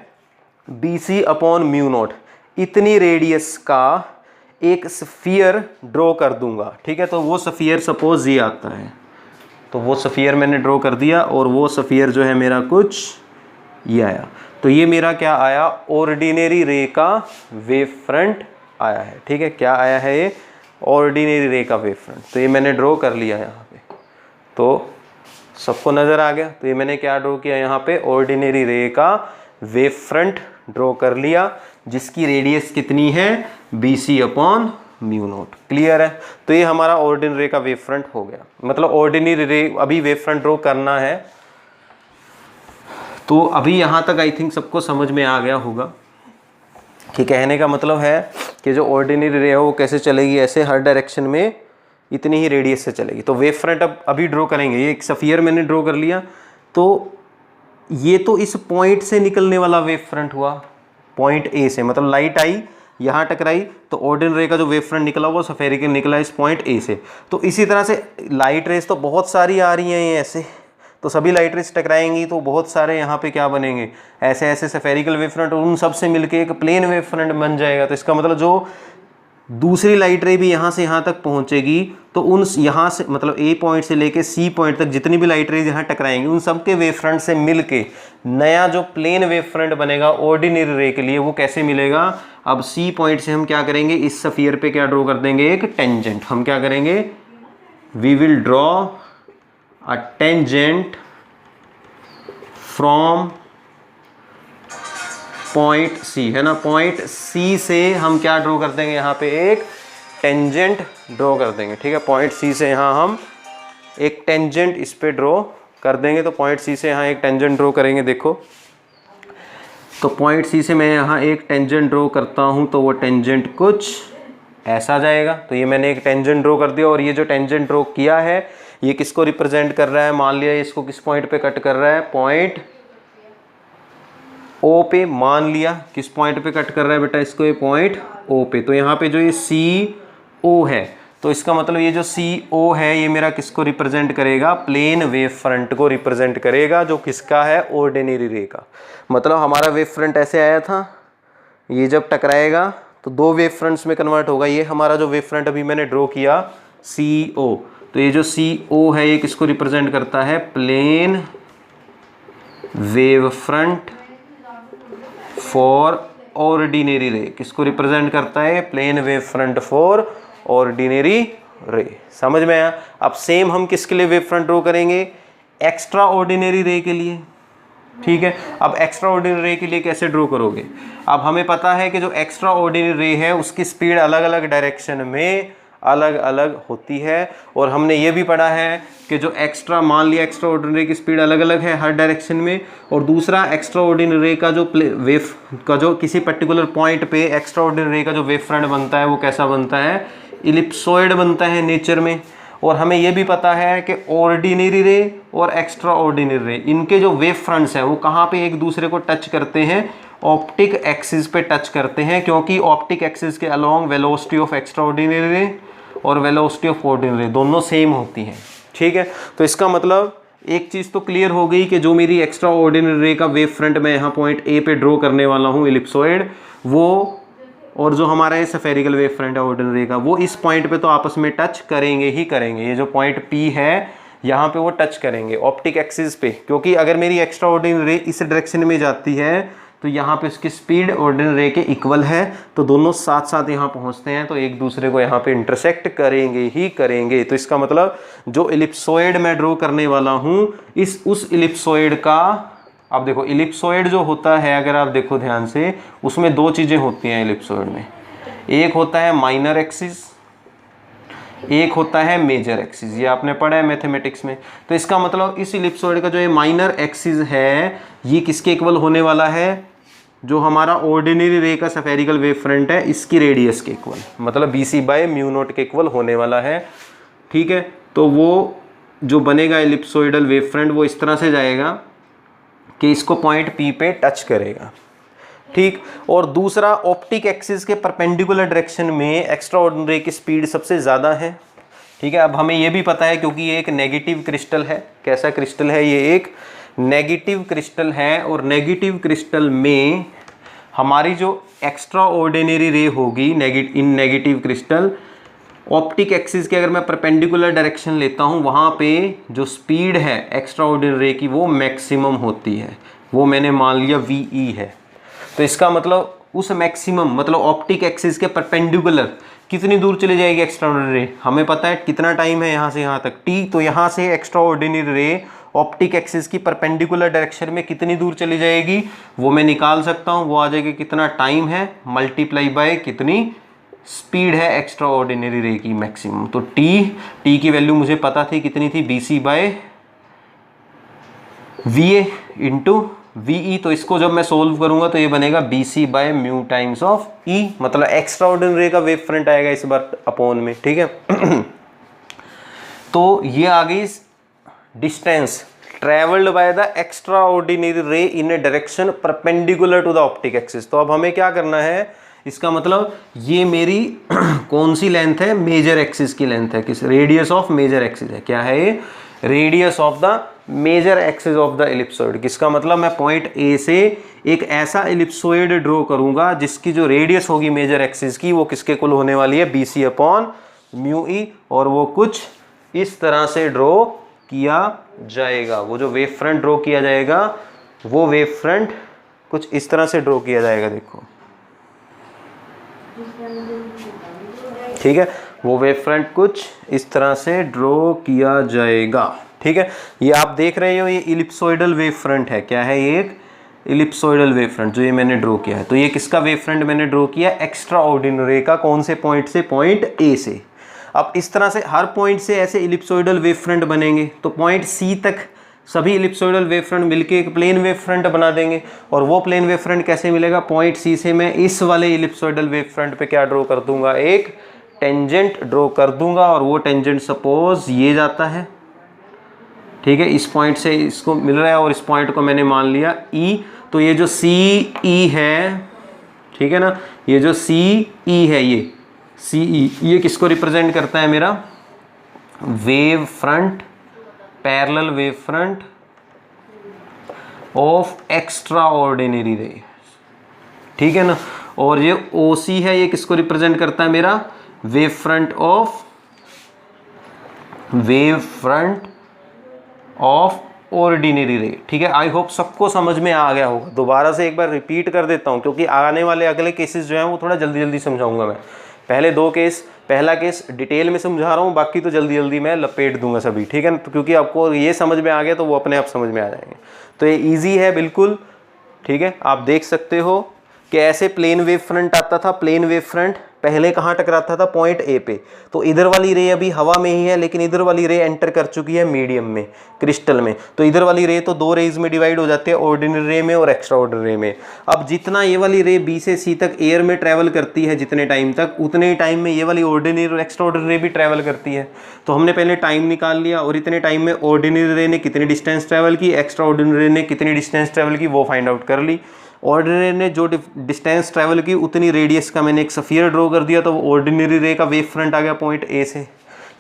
BC/μ0 इतनी रेडियस का एक स्फीयर ड्रॉ कर दूंगा। ठीक है, तो वो स्फीयर सपोज ये आता है, तो वो स्फीयर मैंने ड्रॉ कर दिया, और वो स्फीयर जो है मेरा कुछ ये आया। तो ये मेरा क्या आया, ऑर्डिनरी रे का वेव फ्रंट आया है। ठीक है, क्या आया है ये, ऑर्डिनरी रे का वेव फ्रंट। तो ये मैंने ड्रॉ कर लिया यहाँ पे, तो सबको नज़र आ गया। तो ये मैंने क्या ड्रॉ किया यहाँ पे, ऑर्डिनरी रे का वेव फ्रंट ड्रॉ कर लिया, जिसकी रेडियस कितनी है, BC/μ0। क्लियर है। तो ये हमारा ऑर्डिनरी रे का वेव फ्रंट हो गया। मतलब ऑर्डिनरी रे अभी वेव फ्रंट ड्रॉ करना है। तो अभी यहाँ तक आई थिंक सबको समझ में आ गया होगा कि कहने का मतलब है कि जो ऑर्डिनरी रे है वो कैसे चलेगी, ऐसे हर डायरेक्शन में इतनी ही रेडियस से चलेगी। तो वेव फ्रंट अब अभी ड्रॉ करेंगे। ये एक सफियर मैंने ड्रॉ कर लिया, तो ये तो इस पॉइंट से निकलने वाला वेव फ्रंट हुआ, पॉइंट A से। मतलब लाइट आई, यहाँ टकराई, तो ऑर्डिनरी रे का जो वेव फ्रंट निकला वो स्फेरिकल निकला इस पॉइंट A से। तो इसी तरह से लाइट रेस तो बहुत सारी आ रही हैं ऐसे, तो सभी लाइट रेस टकराएंगी, तो बहुत सारे यहाँ पे क्या बनेंगे, ऐसे ऐसे स्फेरिकल वेव फ्रंट, और उन सब से मिलके एक प्लेन वेव फ्रंट बन जाएगा। तो इसका मतलब जो दूसरी लाइट रे भी यहाँ से यहाँ तक पहुँचेगी, तो उन यहाँ से मतलब A पॉइंट से लेके C पॉइंट तक जितनी भी लाइट रेज यहाँ टकराएंगी, उन सब के वेव फ्रंट से मिलके नया जो प्लेन वेव फ्रंट बनेगा ऑर्डिनरी रे के लिए, वो कैसे मिलेगा। अब C पॉइंट से हम क्या करेंगे, इस स्फीयर पे क्या ड्रॉ कर देंगे, एक टेंजेंट। हम क्या करेंगे, we will draw a tangent from point C, है ना। पॉइंट C से हम क्या ड्रॉ कर देंगे, यहाँ पे एक टेंजेंट ड्रॉ कर देंगे। ठीक है, पॉइंट C से यहाँ हम एक टेंजेंट इस पे ड्रॉ कर देंगे। तो पॉइंट C से यहाँ एक टेंजेंट ड्रॉ करेंगे। देखो, तो पॉइंट C से मैं यहाँ एक टेंजेंट ड्रॉ करता हूँ, तो वो टेंजेंट कुछ ऐसा जाएगा। तो ये मैंने एक टेंजेंट ड्रॉ कर दिया, और ये जो टेंजेंट ड्रॉ किया है ये किसको रिप्रेजेंट कर रहा है, मान लिया इसको किस पॉइंट पे कट कर रहा है, पॉइंट O पे। मान लिया किस पॉइंट पे कट कर रहा है बेटा इसको, ये पॉइंट O पे। तो यहाँ पे जो ये CO है, तो इसका मतलब ये जो CO है ये मेरा किसको रिप्रेजेंट करेगा, प्लेन वेव फ्रंट को रिप्रेजेंट करेगा, जो किसका है, ऑर्डिनरी रे का। मतलब हमारा वेव फ्रंट ऐसे आया था, ये जब टकराएगा तो दो वेव फ्रंट्स में कन्वर्ट होगा। ये हमारा जो वेव फ्रंट अभी मैंने ड्रॉ किया CO, तो ये जो CO है ये किसको रिप्रेजेंट करता है, plane wave front for ordinary ray. किसको रिप्रेजेंट करता है, plane wave front for ordinary ray. समझ में आया। अब सेम हम किसके लिए वेव फ्रंट ड्रॉ करेंगे, एक्स्ट्रा ऑर्डिनरी रे के लिए। ठीक है, अब एक्स्ट्रा ऑर्डिनरी रे के लिए कैसे ड्रॉ करोगे। अब हमें पता है कि जो एक्स्ट्रा ऑर्डिनरी रे है उसकी स्पीड अलग अलग डायरेक्शन में अलग अलग होती है। और हमने ये भी पढ़ा है कि जो मान लिया एक्स्ट्रा ऑर्डिनरी की स्पीड अलग अलग है हर डायरेक्शन में, और दूसरा एक्स्ट्रा ऑर्डिनरी का जो वेव का जो किसी पर्टिकुलर पॉइंट पे एक्स्ट्रा ऑर्डिनरी का जो वेव फ्रंट बनता है वो कैसा बनता है, इलिप्सॉइड बनता है नेचर में। और हमें ये भी पता है कि ऑर्डिनरी रे और एक्स्ट्रा ऑर्डिनरी रे, इनके जो वेव फ्रंट्स हैं वो कहाँ पे एक दूसरे को टच करते हैं, ऑप्टिक एक्सिस पे टच करते हैं, क्योंकि ऑप्टिक एक्सिस के along velocity of extra ordinary रे और वेलोसिटी ऑफ ऑर्डिनरी रे दोनों सेम होती हैं। ठीक है, तो इसका मतलब एक चीज़ तो क्लियर हो गई कि जो मेरी एक्स्ट्रा ऑर्डिनरी रे का वेव फ्रंट मैं यहाँ पॉइंट ए पे ड्रॉ करने वाला हूँ इलिप्सॉइड, वो और जो हमारा ये स्फेरिकल वेव फ्रंट है ऑर्डिनरी का, वो इस पॉइंट पे तो आपस में टच करेंगे ही करेंगे। ये जो पॉइंट P है यहाँ पे वो टच करेंगे ऑप्टिक एक्सिस पे, क्योंकि अगर मेरी एक्स्ट्रा ऑर्डिनरी इस डायरेक्शन में जाती है तो यहाँ पे उसकी स्पीड ऑर्डिनरी के इक्वल है, तो दोनों साथ साथ यहाँ पहुँचते हैं तो एक दूसरे को यहाँ पे इंटरसेक्ट करेंगे ही करेंगे। तो इसका मतलब जो इलिप्सॉइड मैं ड्रॉ करने वाला हूँ उस इलिप्सॉइड का, अब देखो इलिप्सॉइड जो होता है अगर आप देखो ध्यान से, उसमें दो चीज़ें होती हैं इलिप्सॉइड में, एक होता है माइनर एक्सिस, एक होता है मेजर एक्सिस। ये आपने पढ़ा है मैथमेटिक्स में। तो इसका मतलब इस इलिप्सॉइड का जो ये माइनर एक्सिस है ये किसके इक्वल होने वाला है, जो हमारा ऑर्डिनरी रे का स्फेरिकल वेव फ्रंट है इसकी रेडियस के इक्वल, मतलब BC/μ0 के इक्वल होने वाला है। ठीक है, तो वो जो बनेगा इलिप्सॉइडल वेव फ्रंट वो इस तरह से जाएगा कि इसको पॉइंट P पे टच करेगा। ठीक, और दूसरा ऑप्टिक एक्सिस के परपेंडिकुलर डायरेक्शन में एक्स्ट्रा ऑर्डिनरी की स्पीड सबसे ज़्यादा है। ठीक है, अब हमें ये भी पता है क्योंकि ये एक नेगेटिव क्रिस्टल है। कैसा क्रिस्टल है, ये एक नेगेटिव क्रिस्टल है, और नेगेटिव क्रिस्टल में हमारी जो एक्स्ट्रा ऑर्डिनरी रे होगी इन नेगेटिव क्रिस्टल, ऑप्टिक एक्सिस के अगर मैं परपेंडिकुलर डायरेक्शन लेता हूँ वहाँ पे जो स्पीड है एक्स्ट्रा ऑर्डिनरी रे की वो मैक्सिमम होती है, वो मैंने मान लिया VE है। तो इसका मतलब उस मैक्सिमम मतलब ऑप्टिक एक्सिस के परपेंडिकुलर कितनी दूर चली जाएगी एक्स्ट्रा ऑर्डिनरी रे, हमें पता है कितना टाइम है यहाँ से यहाँ तक T, तो यहाँ से एक्स्ट्रा ऑर्डिनरी रे ऑप्टिक एक्सिस की परपेंडिकुलर डायरेक्शन में कितनी दूर चली जाएगी वो मैं निकाल सकता हूँ, वो आ जाएगी कितना टाइम है मल्टीप्लाई बाय कितनी स्पीड है एक्स्ट्रा ऑर्डिनरी रे की मैक्सिमम। तो टी की वैल्यू मुझे पता थी कितनी थी, BC/VA इंटू VE। तो इसको जब मैं सोल्व करूंगा तो ये बनेगा BC/μ टाइम्स ऑफ E, मतलब एक्स्ट्रा ऑर्डिनरी का वेव फ्रंट आएगा इस बार अपॉन में। ठीक है तो ये आ गई distance travelled by the extraordinary ray in a direction perpendicular to the optic axis. तो अब हमें क्या करना है, इसका मतलब ये मेरी कौन सी लेंथ है, मेजर एक्सिस की लेंथ है, किस रेडियस ऑफ मेजर एक्सिस है, क्या है ये, radius of the major axis of the ellipsoid. किसका मतलब मैं पॉइंट ए से एक ऐसा इलिप्सॉइड ड्रॉ करूंगा जिसकी जो रेडियस होगी मेजर एक्सिस की वो किसके इक्वल होने वाली है, BC/μE, और वो कुछ इस तरह से ड्रॉ किया जाएगा। वो जो वेव फ्रंट ड्रॉ किया जाएगा वो वेव फ्रंट कुछ इस तरह से ड्रॉ किया जाएगा, देखो। ठीक है, वो वेव फ्रंट कुछ इस तरह से ड्रॉ किया जाएगा। ठीक है, ये आप देख रहे हो ये इलिप्सॉइडल वेव फ्रंट है। क्या है, ये एक इलिप्सॉइडल वेव फ्रंट जो ये मैंने ड्रॉ किया है। तो ये किसका वेव फ्रंट मैंने ड्रॉ किया, एक्स्ट्रा ऑर्डिनरी का। कौन से पॉइंट से, पॉइंट ए से। अब इस तरह से हर पॉइंट से ऐसे इलिप्सॉइडल वेव फ्रंट बनेंगे, तो पॉइंट सी तक सभी इलिप्सॉइडल वेव फ्रंट मिलके एक प्लेन वेव फ्रंट बना देंगे। और वो प्लेन वेव फ्रंट कैसे मिलेगा, पॉइंट सी से मैं इस वाले इलिप्सॉइडल वेव फ्रंट पे क्या ड्रॉ कर दूंगा, एक टेंजेंट ड्रॉ कर दूंगा। और वो टेंजेंट सपोज ये जाता है, ठीक है, इस पॉइंट से इसको मिल रहा है और इस पॉइंट को मैंने मान लिया E। तो ये जो CE है, ठीक है ना, ये जो CE है, ये CE ये किसको रिप्रेजेंट करता है, मेरा wave front, parallel wave front of extra ordinary रे। ठीक है ना, और ये OC है, ये किसको रिप्रेजेंट करता है, मेरा वेव फ्रंट ऑफ ऑर्डिनरी रे। ठीक है, आई होप सबको समझ में आ गया होगा। दोबारा से एक बार रिपीट कर देता हूँ क्योंकि आने वाले अगले केसेस जो हैं वो थोड़ा जल्दी जल्दी समझाऊंगा मैं। पहले दो केस, पहला केस डिटेल में समझा रहा हूँ, बाकी तो जल्दी जल्दी मैं लपेट दूंगा सभी। ठीक है, तो क्योंकि आपको ये समझ में आ गया तो वो अपने आप समझ में आ जाएंगे। तो ये ईजी है बिल्कुल। ठीक है, आप देख सकते हो कि ऐसे प्लेन वेव फ्रंट आता था, प्लेन वेव फ्रंट पहले कहाँ टकराता था, पॉइंट ए पे। तो इधर वाली रे अभी हवा में ही है, लेकिन इधर वाली रे एंटर कर चुकी है मीडियम में, क्रिस्टल में। तो इधर वाली रे तो दो रेज में डिवाइड हो जाती है, ऑर्डिनरी रे में और एक्स्ट्रा ऑर्डिनरी रे में। अब जितना ये वाली रे बी से सी तक एयर में ट्रैवल करती है जितने टाइम तक, उतने ही टाइम में ये वाली ऑर्डिनरी और एक्स्ट्रा ऑर्डिनरी रे भी ट्रैवल करती है। तो हमने पहले टाइम निकाल लिया और इतने टाइम में ऑर्डिनरी रे ने कितनी डिस्टेंस ट्रैवल की, एक्स्ट्रा ऑर्डिनरी रे ने कितनी डिस्टेंस ट्रैवल की, वो फाइंड आउट कर ली। ऑर्डिनरी ने जो डिस्टेंस ट्रैवल की उतनी रेडियस का मैंने एक स्फीयर ड्रॉ कर दिया, तो वो ऑर्डिनरी रे का वेव फ्रंट आ गया पॉइंट ए से।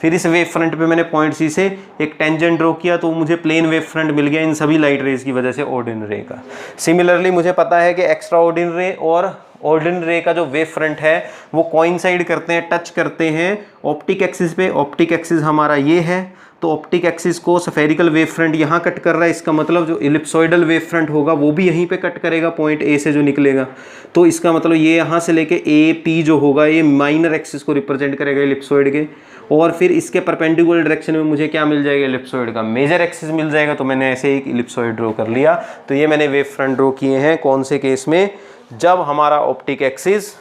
फिर इस वेव फ्रंट पे मैंने पॉइंट सी से एक टेंजेंट ड्रॉ किया, तो मुझे प्लेन वेव फ्रंट मिल गया इन सभी लाइट रेज की वजह से ऑर्डिनरी रे का। सिमिलरली मुझे पता है कि एक्स्ट्रा ऑर्डिनरी रे और ऑर्डिनरी रे का जो वेव फ्रंट है वो कोइंसाइड करते हैं, टच करते हैं ऑप्टिक एक्सिस पे। ऑप्टिक एक्सिस हमारा ये है, तो ऑप्टिक एक्सिस को स्फेरिकल वेव फ्रंट यहाँ कट कर रहा है, इसका मतलब जो इलिप्सॉइडल वेव फ्रंट होगा वो भी यहीं पे कट करेगा पॉइंट ए से जो निकलेगा। तो इसका मतलब ये यहाँ से लेके ए पी जो होगा ये माइनर एक्सिस को रिप्रेजेंट करेगा इलिप्सॉइड के, और फिर इसके परपेंडिकुलर डायरेक्शन में मुझे क्या मिल जाएगा, इलिप्सॉइड का मेजर एक्सिस मिल जाएगा। तो मैंने ऐसे एक इलिप्सॉइड ड्रॉ कर लिया। तो ये मैंने वेव फ्रंट ड्रॉ किए हैं कौन से केस में, जब हमारा optic axis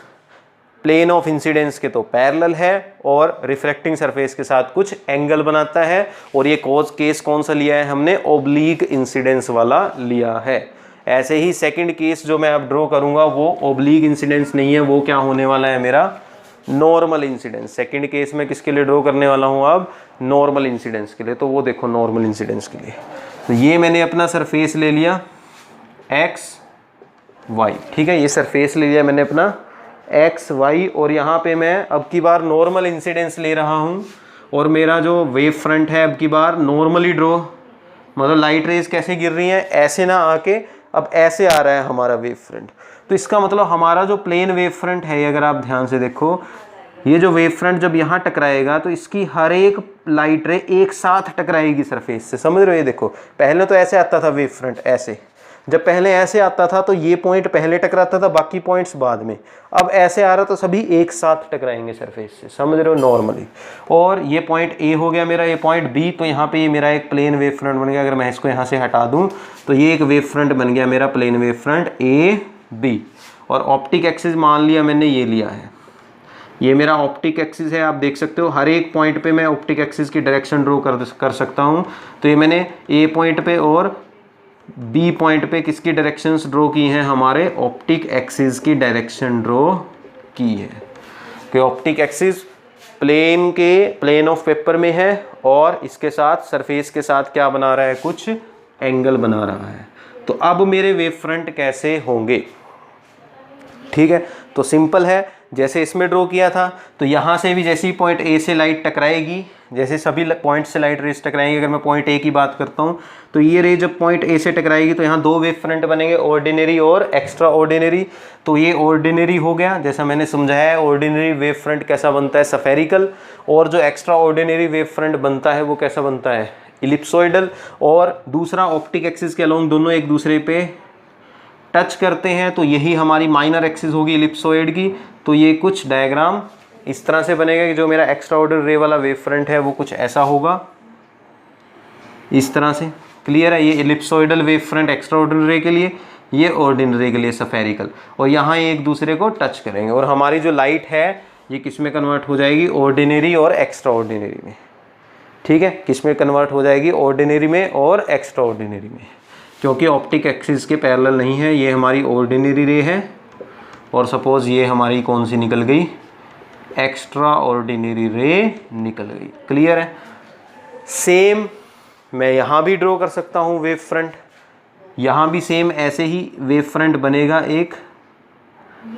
plane of incidence के तो पैरेलल है और रिफ्लेक्टिंग सरफेस के साथ कुछ एंगल बनाता है। और ये केस कौन सा लिया है हमने, ओब्लीक इंसिडेंस वाला लिया है। ऐसे ही सेकंड केस जो मैं अब ड्रॉ करूंगा वो ओब्लीक इंसिडेंस नहीं है, वो क्या होने वाला है मेरा, नॉर्मल इंसिडेंस। सेकंड केस में किसके लिए ड्रॉ करने वाला हूँ अब, नॉर्मल इंसिडेंस के लिए। तो वो देखो नॉर्मल इंसिडेंस के लिए, तो ये मैंने अपना सरफेस ले लिया एक्स वाई, ठीक है, ये सरफेस ले लिया मैंने अपना एक्स वाई, और यहाँ पे मैं अब की बार नॉर्मल इंसिडेंस ले रहा हूँ। और मेरा जो वेव फ्रंट है अब की बार नॉर्मली ड्रॉ, मतलब लाइट रेज कैसे गिर रही हैं, ऐसे ना आके अब ऐसे आ रहा है हमारा वेव फ्रंट। तो इसका मतलब हमारा जो प्लेन वेव फ्रंट है, अगर आप ध्यान से देखो, ये जो वेव फ्रंट जब यहाँ टकराएगा तो इसकी हर एक लाइट रे एक साथ टकराएगी सरफेस से, समझ रहे हो। ये देखो पहले तो ऐसे आता था वेव फ्रंट, ऐसे जब पहले ऐसे आता था तो ये पॉइंट पहले टकराता था, बाकी पॉइंट्स बाद में। अब ऐसे आ रहा तो सभी एक साथ टकराएंगे सरफेस से, समझ रहे हो, नॉर्मली। और ये पॉइंट ए हो गया मेरा, ये पॉइंट बी, तो यहाँ पे ये मेरा एक प्लेन वेव फ्रंट बन गया। अगर मैं इसको यहाँ से हटा दूँ तो ये एक वेव फ्रंट बन गया मेरा, plane wave front A B. और ऑप्टिक एक्सिस मान लिया मैंने ये लिया है, ये मेरा ऑप्टिक एक्सिस है। आप देख सकते हो हर एक पॉइंट पे मैं ऑप्टिक एक्सिस की डायरेक्शन ड्रॉ कर सकता हूँ। तो ये मैंने ए पॉइंट पे और बी पॉइंट पे किसकी डायरेक्शंस ड्रॉ की हैं, हमारे ऑप्टिक एक्सिस की डायरेक्शन ड्रॉ की है। कि optic axis plane of paper में है और इसके साथ सरफेस के साथ क्या बना रहा है, कुछ एंगल बना रहा है। तो अब मेरे वेव फ्रंट कैसे होंगे, ठीक है। तो सिंपल है, जैसे इसमें ड्रॉ किया था, तो यहाँ से भी जैसे ही पॉइंट ए से लाइट टकराएगी, जैसे सभी पॉइंट से लाइट रेज टकराएंगी। अगर मैं पॉइंट ए की बात करता हूँ तो ये रे जब पॉइंट ए से टकराएगी तो यहाँ दो वेव फ्रंट बनेंगे, ऑर्डिनरी और एक्स्ट्रा ऑर्डिनरी। तो ये ऑर्डिनरी हो गया, जैसा मैंने समझाया है ऑर्डिनरी वेव फ्रंट कैसा बनता है, स्फेरिकल। और जो एक्स्ट्रा ऑर्डिनरी वेव फ्रंट बनता है वो कैसा बनता है, इलिप्सॉइडल। और दूसरा ऑप्टिक एक्सिस के अलोंग दोनों एक दूसरे पे टच करते हैं, तो यही हमारी माइनर एक्सिस होगी इलिप्सॉइड की। तो ये कुछ डायग्राम इस तरह से बनेगा कि जो मेरा एक्स्ट्रा ऑर्डिनरी रे वाला वेव फ्रंट है वो कुछ ऐसा होगा, इस तरह से। क्लियर है, ये इलिप्सॉइडल wave front extra ordinary ray के लिए, ये ऑर्डिनरी रे के लिए स्फेरिकल। और यहाँ ये एक दूसरे को टच करेंगे। और हमारी जो लाइट है ये किस में कन्वर्ट हो जाएगी, ऑर्डिनरी और एक्स्ट्रा ऑर्डिनरी में, ठीक है। किस में कन्वर्ट हो जाएगी, ऑर्डिनरी में और एक्स्ट्रा ऑर्डिनरी में, क्योंकि ऑप्टिक एक्सिस के पैरेलल नहीं है। ये हमारी ऑर्डिनरी रे है और सपोज ये हमारी कौन सी निकल गई, एक्स्ट्रा ऑर्डिनरी रे निकल गई। क्लियर है। सेम मैं यहाँ भी ड्रॉ कर सकता हूँ वेव फ्रंट, यहाँ भी सेम ऐसे ही वेव फ्रंट बनेगा, एक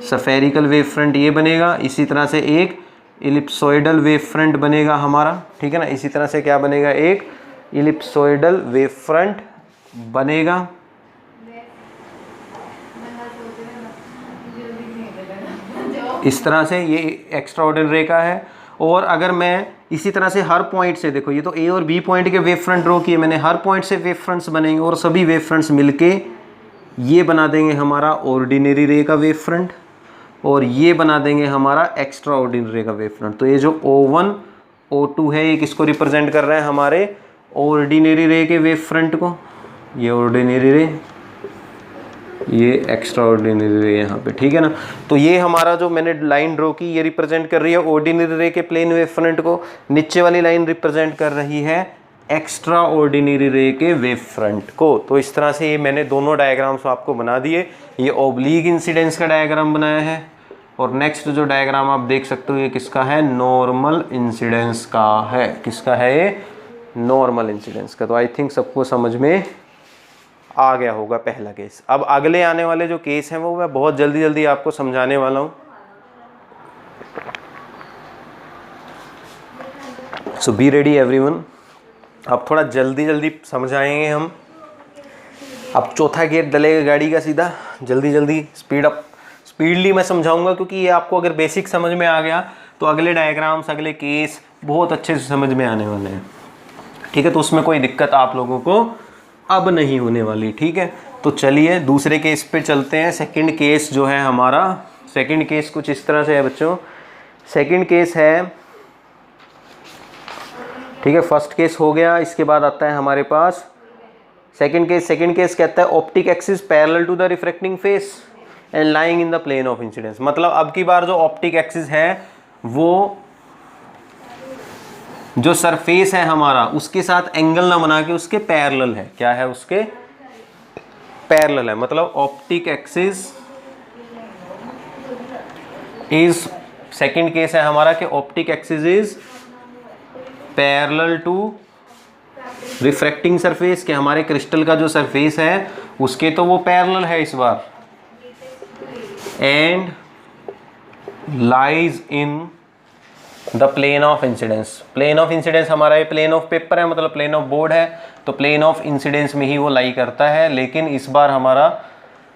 स्फेरिकल वेव फ्रंट ये बनेगा, इसी तरह से एक इलिप्सॉइडल वेव फ्रंट बनेगा हमारा, ठीक है ना। इसी तरह से क्या बनेगा, एक इलिप्सॉइडल वेव फ्रंट बनेगा। इस तरह से ये एक्स्ट्रा ऑर्डिनरी रे का है। और अगर मैं इसी तरह से हर पॉइंट से, देखो ये तो ए और बी पॉइंट के वेव फ्रंट ड्रॉ किए मैंने, हर पॉइंट से वेव फ्रंट्स बनेंगे और सभी वेव फ्रंट्स मिलके ये बना देंगे हमारा ऑर्डिनरी रे का वेव फ्रंट, और ये बना देंगे हमारा एक्स्ट्रा ऑर्डिनरी रे का वेव फ्रंट। तो ये जो O1 O2 है ये किसको रिप्रेजेंट कर रहा है, हमारे ऑर्डिनरी रे के वेव फ्रंट को। ये ऑर्डिनरी रे ये एक्स्ट्रा ऑर्डिनरी रे यहाँ पे, ठीक है ना। तो ये हमारा जो मैंने लाइन ड्रॉ की ये रिप्रेजेंट कर रही है ऑर्डिनरी रे के प्लेन वेव फ्रंट को, नीचे वाली लाइन रिप्रेजेंट कर रही है एक्स्ट्रा ऑर्डिनरी रे के वेव फ्रंट को। तो इस तरह से ये मैंने दोनों डायग्राम्स आपको बना दिए। ये ऑब्लीक इंसिडेंस का डायग्राम बनाया है और नेक्स्ट जो डायग्राम आप देख सकते हो ये किसका है, नॉर्मल इंसिडेंस का है। किसका है ये, नॉर्मल इंसिडेंस का। तो आई थिंक सबको समझ में आ गया होगा पहला केस। अब अगले आने वाले जो केस हैं वो मैं बहुत जल्दी जल्दी आपको समझाने वाला हूँ। सो बी रेडी एवरीवन। अब थोड़ा जल्दी जल्दी समझ आएंगे हम। अब चौथा गियर डलेगा गाड़ी का सीधा, जल्दी जल्दी स्पीड अप, स्पीडली मैं समझाऊंगा क्योंकि ये आपको अगर बेसिक समझ में आ गया तो अगले डायग्राम्स अगले केस बहुत अच्छे से समझ में आने वाले हैं, ठीक है। तो उसमें कोई दिक्कत आप लोगों को अब नहीं होने वाली, ठीक है। तो चलिए दूसरे केस पे चलते हैं। सेकंड केस जो है हमारा, सेकंड केस कुछ इस तरह से है बच्चों। सेकंड केस है, ठीक है, फर्स्ट केस हो गया, इसके बाद आता है हमारे पास सेकंड केस। सेकंड केस कहता है optic axis parallel to the refracting face and lying in the plane of incidence. मतलब अब की बार जो ऑप्टिक एक्सिस है वो जो सरफेस है हमारा उसके साथ एंगल ना बना के उसके पैरेलल है। क्या है, उसके पैरेलल है। मतलब optic axis is, second case है हमारा कि optic axis is parallel to refracting surface, कि हमारे क्रिस्टल का जो सरफेस है उसके तो वो पैरेलल है इस बार, and lies in the plane of incidence. Plane of incidence हमारा ये प्लेन ऑफ पेपर है, मतलब प्लेन ऑफ बोर्ड है, तो प्लेन ऑफ इंसिडेंस में ही वो लाई करता है। लेकिन इस बार हमारा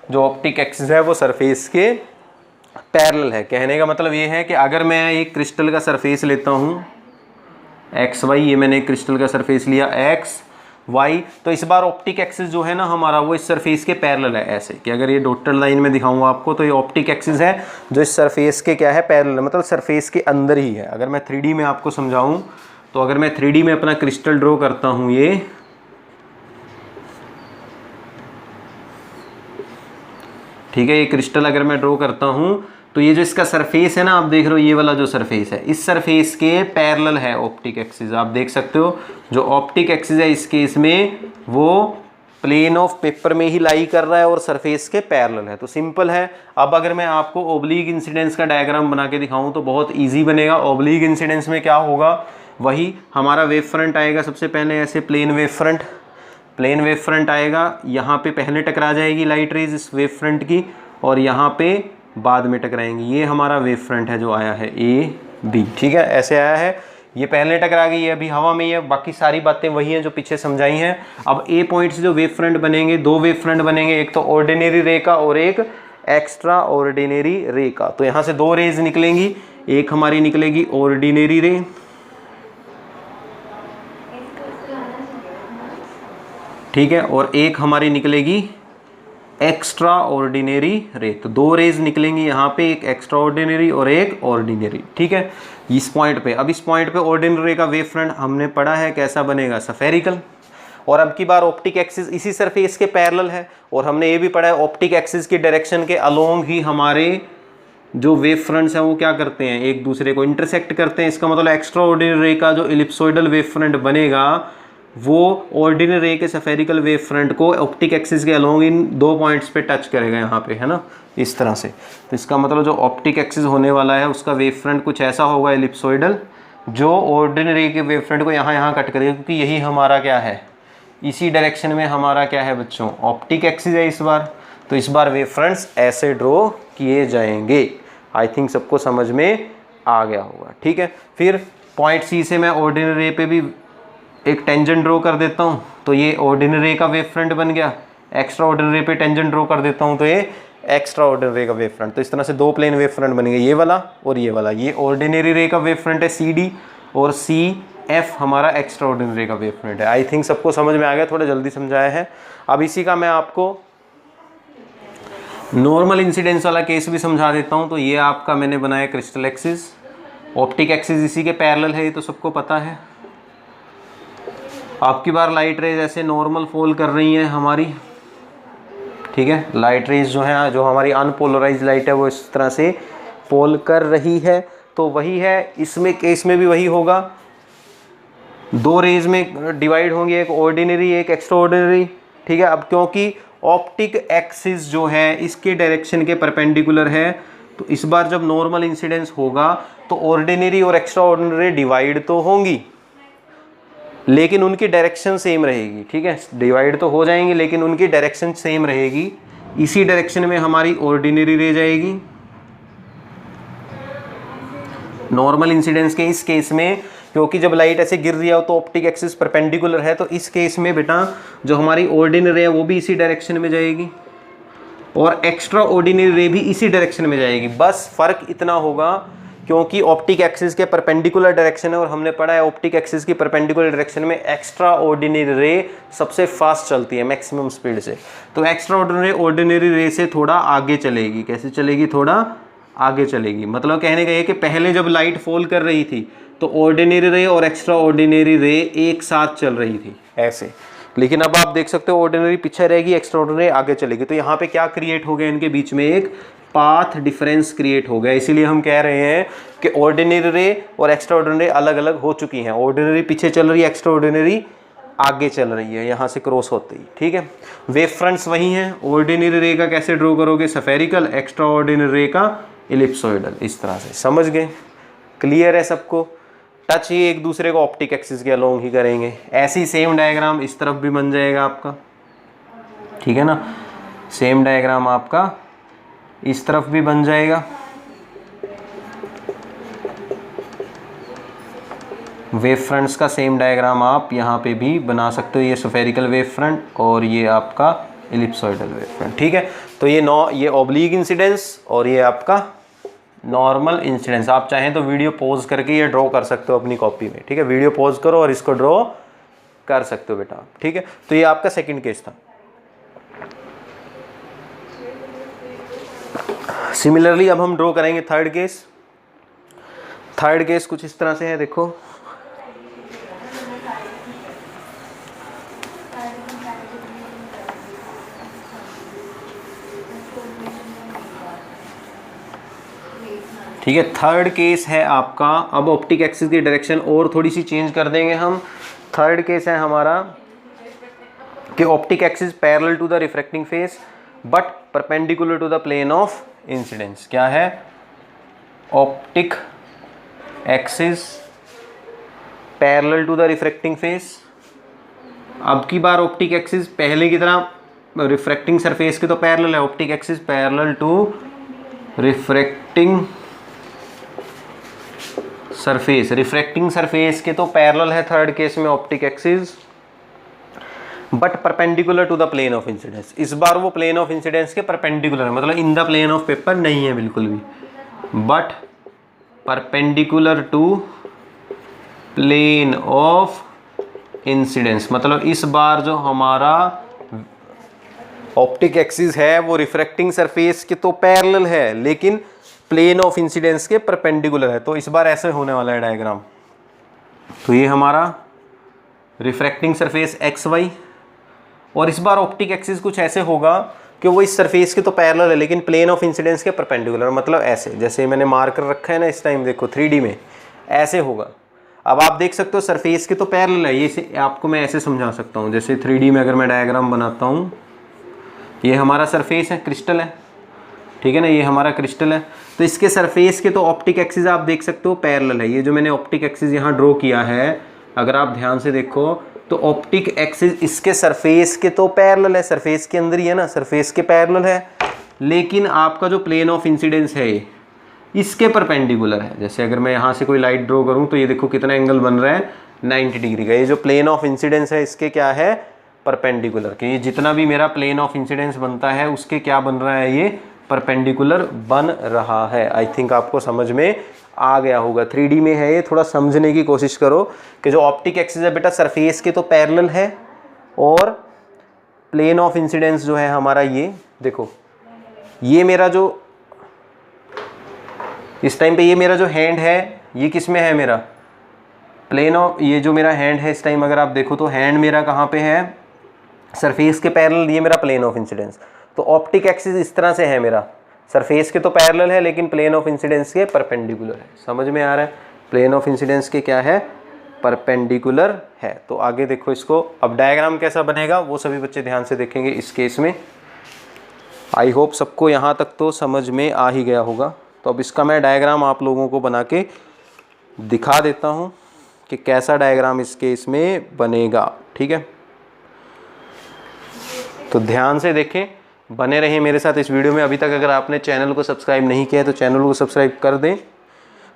जो ऑप्टिक एक्सिस है वो सरफेस के पैरेलल है। कहने का मतलब ये है कि अगर मैं एक क्रिस्टल का सरफेस लेता हूँ एक्स वाई, ये मैंने एक क्रिस्टल का सरफेस लिया एक्स वाई, तो इस बार ऑप्टिक एक्सिस जो है ना हमारा वो इस सरफेस के पैरेलल है। ऐसे कि अगर ये डॉटेड लाइन में दिखाऊंगा आपको तो ये ऑप्टिक एक्सिस है जो इस सरफेस के क्या है, पैरेलल, मतलब सरफेस के अंदर ही है। अगर मैं 3D में आपको समझाऊं तो अगर मैं 3D में अपना क्रिस्टल ड्रॉ करता हूं, ये ठीक है, ये क्रिस्टल अगर मैं ड्रॉ करता हूं तो ये जो इसका सरफेस है ना, आप देख रहे हो ये वाला जो सरफेस है, इस सरफेस के पैरेलल है ऑप्टिक एक्सिस। आप देख सकते हो जो ऑप्टिक एक्सिस है इस केस में वो प्लेन ऑफ पेपर में ही लाई कर रहा है और सरफेस के पैरेलल है। तो सिंपल है। अब अगर मैं आपको ओब्लीक इंसिडेंस का डायग्राम बना के दिखाऊं तो बहुत ईजी बनेगा। ओब्लीक इंसिडेंस में क्या होगा, वही हमारा वेव फ्रंट आएगा सबसे पहले ऐसे plane wave front, plane wave front आएगा, यहाँ पे पहले टकरा जाएगी लाइट रेज इस वेव फ्रंट की और यहाँ पे बाद में टकराएंगी। ये हमारा वेव फ्रंट है जो आया है ए बी, ठीक है, ऐसे आया है। ये पहले टकरा गई है, अभी हवा में ही है, बाकी सारी बातें वही हैं जो पीछे समझाई हैं। अब ए पॉइंट से जो वेव फ्रंट बनेंगे, दो वेव फ्रंट बनेंगे, एक तो ऑर्डिनरी रे का और एक एक्स्ट्रा ऑर्डिनरी रे का। तो यहाँ से दो रेज निकलेंगी, एक हमारी निकलेगी ऑर्डिनरी रे, ठीक है, और एक हमारी निकलेगी एक्स्ट्रा ऑर्डिनरी रे। तो दो रेज निकलेंगी यहाँ पे, एक एक्स्ट्रा ऑर्डिनरी और एक ऑर्डिनरी, ठीक है, इस पॉइंट पे। अब इस पॉइंट पे ऑर्डिनरी रे का वेव फ्रंट हमने पढ़ा है कैसा बनेगा, स्फेरिकल। और अब की बार ऑप्टिक एक्सिस इसी सरफेस के पैरेलल है और हमने ये भी पढ़ा है ऑप्टिक एक्सिस की डायरेक्शन के अलोंग ही हमारे जो वेव फ्रंट्स हैं वो क्या करते हैं, एक दूसरे को इंटरसेक्ट करते हैं। इसका मतलब एक्स्ट्रा ऑर्डिनरी रे का जो इलिप्सोइडल वेव फ्रंट बनेगा वो ऑर्डिनरी रे के स्फेरिकल वेव फ्रंट को ऑप्टिक एक्सिस के अलोंग इन दो पॉइंट्स पे टच करेगा यहाँ पे, है ना, इस तरह से। तो इसका मतलब जो ऑप्टिक एक्सिस होने वाला है उसका वेव फ्रंट कुछ ऐसा होगा इलिप्सोइडल, जो ऑर्डिनरी रे के वेव फ्रंट को यहाँ कट करेगा, क्योंकि यही हमारा क्या है, इसी डायरेक्शन में हमारा क्या है बच्चों, ऑप्टिक एक्सिस है इस बार। तो इस बार वेव फ्रंट्स ऐसे ड्रॉ किए जाएंगे। आई थिंक सबको समझ में आ गया होगा, ठीक है। फिर पॉइंट सी से मैं ऑर्डिनरी रे पे भी एक टेंजेंट ड्रॉ कर देता हूँ, तो ये ऑर्डिनरी रे का वेव फ्रंट बन गया। एक्स्ट्रा ऑर्डिनरी रे पे टेंजेंट ड्रॉ कर देता हूँ तो ये एक्स्ट्रा ऑर्डिनरी रे का वेव फ्रंट। तो इस तरह से दो प्लेन वेव फ्रंट बनेंगे, ये वाला और ये वाला। ये ऑर्डिनरी रे का वेव फ्रंट है सी डी और सी एफ हमारा एक्स्ट्रा ऑर्डिनरी रे का वेव फ्रंट है। आई थिंक सबको समझ में आ गया, थोड़ा जल्दी समझाया है। अब इसी का मैं आपको नॉर्मल इंसिडेंस वाला केस भी समझा देता हूँ। तो ये आपका मैंने बनाया क्रिस्टल एक्सिस, ऑप्टिक एक्सिस इसी के पैरेलल है, ये तो सबको पता है। आपकी बार लाइट रेज ऐसे नॉर्मल फॉल कर रही हैं हमारी, ठीक है। लाइट रेज जो है, जो हमारी अनपोलराइज लाइट है वो इस तरह से पोल कर रही है, तो वही है इसमें केस में भी वही होगा। दो रेज में डिवाइड होंगी, एक ऑर्डिनरी एक एक्स्ट्रा ऑर्डिनरी, ठीक है। अब क्योंकि ऑप्टिक एक्सिस जो है इसके डायरेक्शन के परपेंडिकुलर है, तो इस बार जब नॉर्मल इंसिडेंस होगा तो ऑर्डिनरी और एक्स्ट्रा ऑर्डिनरी डिवाइड तो होंगी लेकिन उनकी डायरेक्शन सेम रहेगी, ठीक है। डिवाइड तो हो जाएंगी लेकिन उनकी डायरेक्शन सेम रहेगी। इसी डायरेक्शन में हमारी ऑर्डिनरी रह जाएगी नॉर्मल इंसिडेंस के इस केस में, क्योंकि जब लाइट ऐसे गिर रही है तो ऑप्टिक एक्सिस परपेंडिकुलर है, तो इस केस में बेटा जो हमारी ऑर्डिनरी है वो भी इसी डायरेक्शन में जाएगी और एक्स्ट्रा ऑर्डिनरी रे भी इसी डायरेक्शन में जाएगी। बस फर्क इतना होगा क्योंकि ऑप्टिक एक्सिस के परपेंडिकुलर डायरेक्शन है और हमने पढ़ा है ऑप्टिक एक्सिस की परपेंडिकुलर डायरेक्शन में एक्स्ट्रा ऑर्डिनरी रे सबसे फास्ट चलती है मैक्सिमम स्पीड से, तो एक्स्ट्रा ऑर्डिनरी रे से थोड़ा आगे चलेगी। कैसे चलेगी? थोड़ा आगे चलेगी। मतलब कहने का ये कि पहले जब लाइट फॉल कर रही थी तो ऑर्डिनरी रे और एक्स्ट्रा ऑर्डिनरी रे एक साथ चल रही थी ऐसे, लेकिन अब आप देख सकते हो ऑर्डिनरी पीछे रहेगी, एक्स्ट्रा ऑर्डिनरी आगे चलेगी। तो यहाँ पे क्या क्रिएट हो गया? इनके बीच में एक पाथ डिफरेंस क्रिएट हो गया। इसीलिए हम कह रहे हैं कि ऑर्डिनरी रे और एक्स्ट्रा ऑर्डिनरी अलग अलग हो चुकी हैं। ऑर्डिनरी पीछे चल रही है, एक्स्ट्रा ऑर्डिनरी आगे चल रही है यहाँ से क्रॉस होते ही, ठीक है। वेव फ्रंट्स वही हैं। ऑर्डिनरी रे का कैसे ड्रॉ करोगे? स्फेरिकल, एक्स्ट्रा ऑर्डिनरी रे का इलिप्सोइडल, इस तरह से। समझ गए? क्लियर है सबको? टच ही एक दूसरे को ऑप्टिक एक्सिस के अलोंग ही करेंगे। ऐसी सेम डायग्राम इस तरफ भी बन जाएगा आपका, ठीक है ना। सेम डायग्राम आपका इस तरफ भी बन जाएगा। वेव फ्रंट्स का सेम डायग्राम आप यहाँ पे भी बना सकते हो। ये स्फेरिकल वेव फ्रंट और ये आपका इलिप्सोइडल वेव फ्रंट, ठीक है। तो ये ऑब्लिक इंसिडेंस और ये आपका नॉर्मल इंसिडेंस। आप चाहें तो वीडियो पॉज करके ये ड्रॉ कर सकते हो अपनी कॉपी में, ठीक है। वीडियो पॉज करो और इसको ड्रॉ कर सकते हो बेटा, ठीक है। तो ये आपका सेकंड केस था। सिमिलरली अब हम ड्रॉ करेंगे थर्ड केस। थर्ड केस कुछ इस तरह से है, देखो। ठीक है, थर्ड केस है आपका। अब ऑप्टिक एक्सिस की डायरेक्शन और थोड़ी सी चेंज कर देंगे हम। थर्ड केस है हमारा कि optic axis parallel to the refracting face but perpendicular to the plane of incidence. क्या है? Optic axis parallel to the refracting face. अब की बार ऑप्टिक एक्सिस पहले की तरह रिफ्रैक्टिंग सरफेस के तो पैरेलल है। Optic axis parallel to refracting surface, refracting surface के तो पैरेलल है थर्ड केस में optic axis, but perpendicular to the plane of incidence. इस बार वो प्लेन ऑफ इंसिडेंस के परपेंडिकुलर है, मतलब in the plane of paper नहीं है बिल्कुल भी, but perpendicular to plane of incidence. मतलब इस बार जो हमारा ऑप्टिक एक्सिस है वो रिफ्रैक्टिंग सरफेस के तो पैरेलल है लेकिन प्लेन ऑफ इंसिडेंस के परपेंडिकुलर है। तो इस बार ऐसे होने वाला है डायग्राम। तो ये हमारा रिफ्रैक्टिंग सरफेस एक्स वाई, और इस बार ऑप्टिक एक्सिस कुछ ऐसे होगा कि वो इस सरफेस के तो पैरेलल है लेकिन प्लेन ऑफ इंसिडेंस के परपेंडिकुलर। मतलब ऐसे, जैसे मैंने मार्कर रखा है ना इस टाइम, देखो 3D में ऐसे होगा। अब आप देख सकते हो सरफेस के तो पैरेलल है, ये आपको मैं ऐसे समझा सकता हूँ। जैसे 3D में अगर मैं डायग्राम बनाता हूँ, ये हमारा सरफेस है, क्रिस्टल है, ठीक है ना। ये हमारा क्रिस्टल है, तो इसके सरफेस के तो ऑप्टिक एक्सिस आप देख सकते हो पैरेलल है। ये जो मैंने ऑप्टिक एक्सिस यहाँ ड्रॉ किया है, अगर आप ध्यान से देखो तो ऑप्टिक एक्सिस इसके सरफेस के तो पैरेलल है, सरफेस के अंदर ही है ना, सरफेस के पैरेलल है, लेकिन आपका जो प्लेन ऑफ इंसिडेंस है ये इसके परपेंडिकुलर है। जैसे अगर मैं यहाँ से कोई लाइट ड्रॉ करूँ तो ये देखो कितना एंगल बन रहा है, 90 डिग्री का। ये जो प्लेन ऑफ इंसिडेंस है इसके क्या है? परपेंडिकुलर के। ये जितना भी मेरा प्लेन ऑफ इंसिडेंस बनता है उसके क्या बन रहा है? ये परपेंडिकुलर बन रहा है। आई थिंक आपको समझ में आ गया होगा। 3D में है ये, थोड़ा समझने की कोशिश करो कि जो ऑप्टिक एक्सिस है बेटा सरफेस के तो पैरेलल है और प्लेन ऑफ इंसिडेंस जो है हमारा, ये देखो, ये मेरा जो इस टाइम पे ये मेरा जो हैंड है ये किस में है? मेरा प्लेन ऑफ, ये जो मेरा हैंड है इस टाइम अगर आप देखो तो हैंड मेरा कहाँ पे है? सरफेस के पैरेलल। ये मेरा प्लेन ऑफ इंसिडेंस। तो ऑप्टिक एक्सिस इस तरह से है मेरा, सरफेस के तो पैरेलल है लेकिन प्लेन ऑफ इंसिडेंस के परपेंडिकुलर है। समझ में आ रहा है? प्लेन ऑफ इंसिडेंस के क्या है? परपेंडिकुलर है। तो आगे देखो इसको, अब डायग्राम कैसा बनेगा वो सभी बच्चे ध्यान से देखेंगे इस केस में। आई होप सबको यहाँ तक तो समझ में आ ही गया होगा। तो अब इसका मैं डायग्राम आप लोगों को बना के दिखा देता हूँ कि कैसा डायग्राम इस केस में बनेगा। ठीक है, तो ध्यान से देखें, बने रहें मेरे साथ इस वीडियो में। अभी तक अगर आपने चैनल को सब्सक्राइब नहीं किया है तो चैनल को सब्सक्राइब कर दें।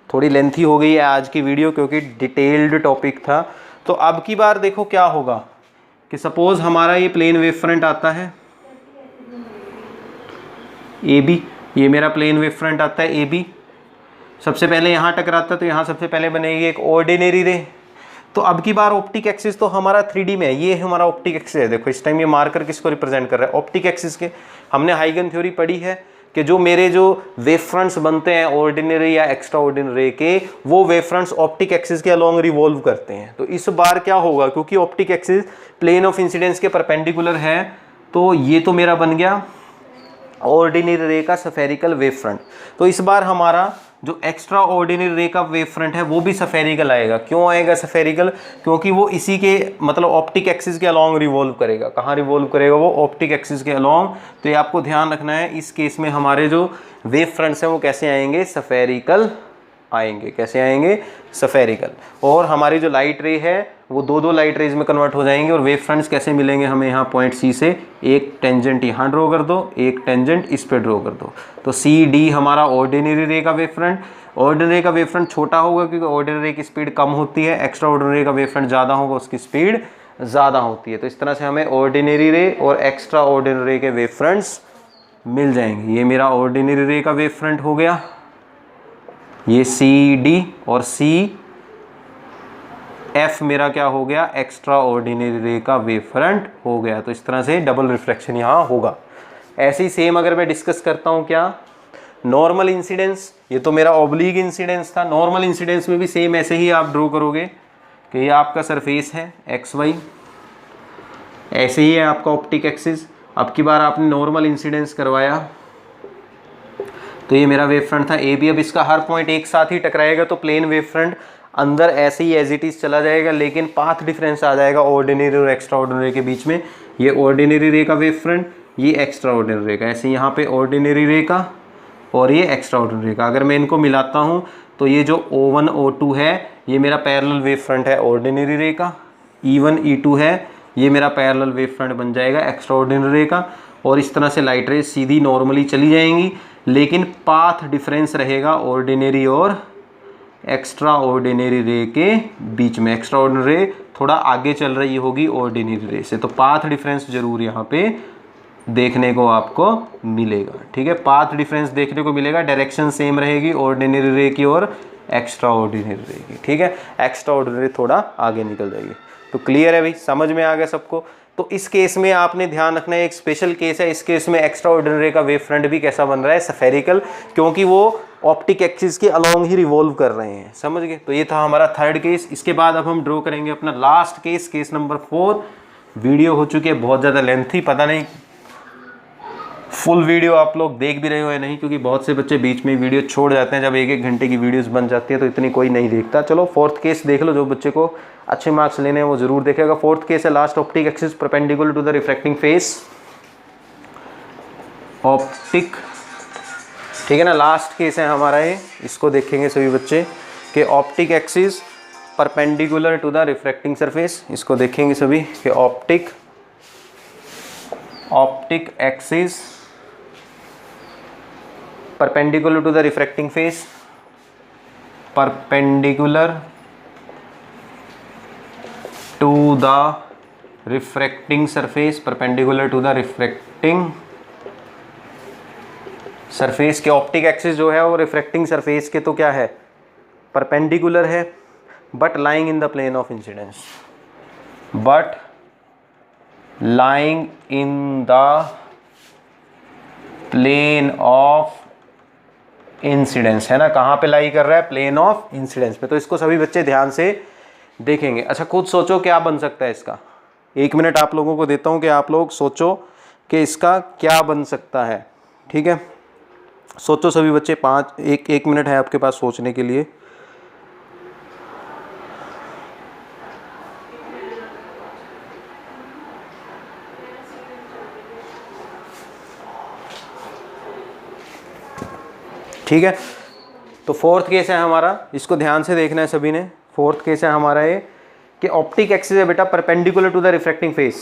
थोड़ी लेंथी हो गई है आज की वीडियो क्योंकि डिटेल्ड टॉपिक था। तो अब की बार देखो क्या होगा कि सपोज हमारा ये प्लेन वेव फ्रंट आता है ए बी, ये मेरा प्लेन वेव फ्रंट आता है ए बी। सबसे पहले यहाँ टकराता है तो यहाँ सबसे पहले बनेगी एक ऑर्डिनरी रे। तो अब की बार ऑप्टिक एक्सिस तो हमारा 3D में है, ये हमारा ऑप्टिक एक्सिस है। देखो इस टाइम ये मार्कर किसको रिप्रेजेंट कर रहा है? ऑप्टिक एक्सिस के। हमने हाइगन थ्योरी पढ़ी है कि जो मेरे जो वेव फ्रंट्स बनते हैं ऑर्डिनरी या एक्स्ट्रा ऑर्डिनरी के, वो वेव फ्रंट्स ऑप्टिक एक्सिस के अलोंग रिवॉल्व करते हैं। तो इस बार क्या होगा, क्योंकि optic axis plane of incidence के परपेंडिकुलर है, तो ये तो मेरा बन गया ऑर्डिनरी रे का स्फेरिकल वेव फ्रंट। तो इस बार हमारा जो एक्स्ट्रा ऑर्डिनरी रे का वेव फ्रंट है वो भी स्फेरिकल आएगा। क्यों आएगा स्फेरिकल? क्योंकि वो इसी के मतलब ऑप्टिक एक्सिस के अलोंग रिवॉल्व करेगा। कहाँ रिवॉल्व करेगा? वो ऑप्टिक एक्सिस के अलोंग। तो ये आपको ध्यान रखना है, इस केस में हमारे जो वेव फ्रंट्स हैं वो कैसे आएंगे? स्फेरिकल आएंगे। कैसे आएंगे? स्फेरिकल। और हमारी जो लाइट रे है वो दो लाइट रेज में कन्वर्ट हो जाएंगे। और वेव फ्रंट्स कैसे मिलेंगे हमें? यहाँ पॉइंट सी से एक टेंजेंट यहाँ ड्रॉ कर दो, एक टेंजेंट इस पे ड्रॉ कर दो। तो सी डी हमारा ऑर्डिनरी रे का वेव फ्रंट। ऑर्डिनरी का वेव फ्रंट छोटा होगा क्योंकि ऑर्डिनरी की स्पीड कम होती है, एक्स्ट्रा ऑर्डिनरी का वेव फ्रंट ज़्यादा होगा, उसकी स्पीड ज़्यादा होती है। तो इस तरह से हमें ऑर्डिनरी रे और एक्स्ट्रा ऑर्डिनरी के वेव फ्रंट्स मिल जाएंगे। ये मेरा ऑर्डिनरी रे का वेव फ्रंट हो गया, ये सी डी, और सी एफ मेरा क्या हो गया? एक्स्ट्रा ऑर्डिनरी रे का वेव फ्रंट हो गया। तो इस तरह से डबल रिफ्लेक्शन यहाँ होगा। ऐसे ही सेम अगर मैं डिस्कस करता हूँ क्या? Normal incidence. ये तो मेरा ऑब्लिक इंसिडेंस था। नॉर्मल इंसिडेंस में भी सेम ऐसे ही आप ड्रॉ करोगे कि ये आपका सरफेस है एक्स वाई, ऐसे ही है आपका ऑप्टिक एक्सिस। अब की बार आपने नॉर्मल इंसिडेंस करवाया तो ये मेरा वेव फ्रंट था ए बी। अब इसका हर पॉइंट एक साथ ही टकराएगा तो प्लेन वेव फ्रंट अंदर ऐसे ही एज इट इज चला जाएगा, लेकिन पाथ डिफरेंस आ जाएगा ऑर्डिनरी और एक्स्ट्रा ऑर्डिनरी के बीच में। ये ऑर्डिनरी रे का वेव फ्रंट, ये एक्स्ट्रा ऑर्डिनरी रे का। ऐसे यहाँ पे ऑर्डिनरी रे का और ये एक्स्ट्रा ऑर्डिनरी का। अगर मैं इनको मिलाता हूँ तो ये जो O1 O2 है ये मेरा पैरेलल वेव फ्रंट है ऑर्डिनरी रे का। E1 E2 है ये मेरा पैरेलल वेव फ्रंट बन जाएगा एक्स्ट्रा ऑर्डिनरी रे का। और इस तरह से लाइट रेज सीधी नॉर्मली चली जाएंगी, लेकिन पाथ डिफरेंस रहेगा ऑर्डिनरी और एक्स्ट्रा ऑर्डिनरी रे के बीच में। एक्स्ट्रा ऑर्डिनरी रे थोड़ा आगे चल रही होगी ऑर्डिनरी रे से, तो पाथ डिफरेंस जरूर यहाँ पे देखने को आपको मिलेगा। ठीक है, पाथ डिफरेंस देखने को मिलेगा, डायरेक्शन सेम रहेगी ऑर्डिनरी रे की और एक्स्ट्रा ऑर्डिनरी रे की। ठीक है, एक्स्ट्रा ऑर्डिनरी थोड़ा आगे निकल जाएगी। तो क्लियर है भाई, समझ में आ गया सबको? तो इस केस में आपने ध्यान रखना है, एक स्पेशल केस है। इस केस में एक्स्ट्रा ऑर्डिनरी का वेव फ्रंट भी कैसा बन रहा है? स्फेरिकल, क्योंकि वो ऑप्टिक एक्सिस के अलोंग ही रिवॉल्व कर रहे हैं। समझ गए? तो ये था हमारा थर्ड केस। इसके बाद अब हम ड्रॉ करेंगे अपना last case, case number 4। Video हो चुकी है बहुत ज़्यादा लेंथी, पता नहीं फुल वीडियो आप लोग देख भी रहे हो या नहीं, क्योंकि बहुत से बच्चे बीच में वीडियो छोड़ जाते हैं। जब 1-1 घंटे की वीडियोस बन जाती है तो इतनी कोई नहीं देखता। चलो फोर्थ केस देख लो, जो बच्चे को अच्छे मार्क्स लेने हैं वो जरूर देखेगा। फोर्थ केस है last, optic axis perpendicular to the refracting face. Optic, ठीक है ना, लास्ट केस है हमारा ये। इसको देखेंगे सभी बच्चे कि optic axis perpendicular to the refracting surface. इसको देखेंगे सभी कि optic axis perpendicular to the refracting face, perpendicular to the refracting surface, perpendicular to the refracting surface के ऑप्टिक एक्सिस जो है वो रिफ्रैक्टिंग सरफेस के तो क्या है? परपेंडिकुलर है, but lying in the plane of incidence, but lying in the plane of incidence, है ना। कहाँ पे लाई कर रहा है? प्लेन ऑफ इंसिडेंस पे। तो इसको सभी बच्चे ध्यान से देखेंगे। अच्छा, खुद सोचो क्या बन सकता है इसका। 1 मिनट आप लोगों को देता हूँ कि आप लोग सोचो कि इसका क्या बन सकता है। ठीक है, सोचो सभी बच्चे, एक मिनट है आपके पास सोचने के लिए। ठीक है, तो फोर्थ केस है हमारा, इसको ध्यान से देखना है सभी ने। फोर्थ केस है हमारा ये कि ऑप्टिक एक्सिस है बेटा perpendicular to the refracting face,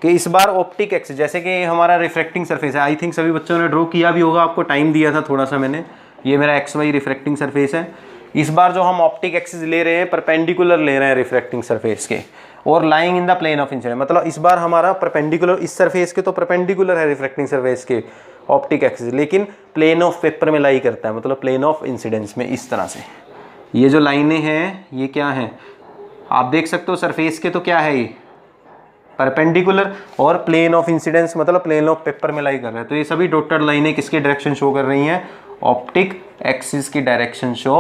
कि इस बार ऑप्टिक एक्सिस, जैसे कि हमारा रिफ्रैक्टिंग सरफेस है, आई थिंक सभी बच्चों ने ड्रॉ किया भी होगा, आपको टाइम दिया था थोड़ा सा मैंने, ये मेरा एक्स वाई रिफ्रैक्टिंग सरफेस है। इस बार जो हम ऑप्टिक एक्सिस ले रहे हैं परपेंडिकुलर ले रहे हैं रिफ्रैक्टिंग सरफेस के, और lying in the plane of incident, मतलब इस बार हमारा परपेंडिकुलर, इस सरफेस के तो परपेंडिकुलर है रिफ्रैक्टिंग सरफेस के ऑप्टिक एक्सिस, लेकिन प्लेन ऑफ पेपर में लाई करता है, मतलब प्लेन ऑफ इंसिडेंस में। इस तरह से ये जो लाइनें हैं ये क्या हैं, आप देख सकते हो सरफेस के, तो क्या है ये परपेंडिकुलर, और प्लेन ऑफ इंसिडेंस मतलब प्लेन ऑफ पेपर में लाई कर रहा है। तो ये सभी डॉटेड लाइनें किसकी डायरेक्शन शो कर रही हैं, ऑप्टिक एक्सिस की डायरेक्शन शो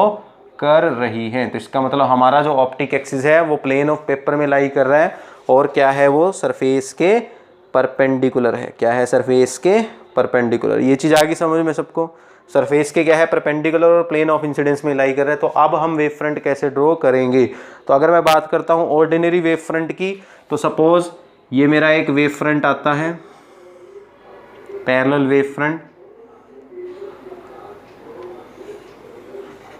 कर रही हैं। तो इसका मतलब हमारा जो ऑप्टिक एक्सिस है वो प्लेन ऑफ पेपर में लाई कर रहा है, और क्या है वो सरफेस के परपेंडिकुलर है। क्या है, सरफेस के परपेंडिकुलर। ये चीज़ आगे समझ में सबको, सरफेस के क्या है परपेंडिकुलर और प्लेन ऑफ इंसिडेंस में लाई कर रहा है। तो अब हम वेव फ्रंट कैसे ड्रॉ करेंगे, तो अगर मैं बात करता हूँ ऑर्डिनरी वेव फ्रंट की, तो सपोज ये मेरा एक वेव फ्रंट आता है, parallel wave front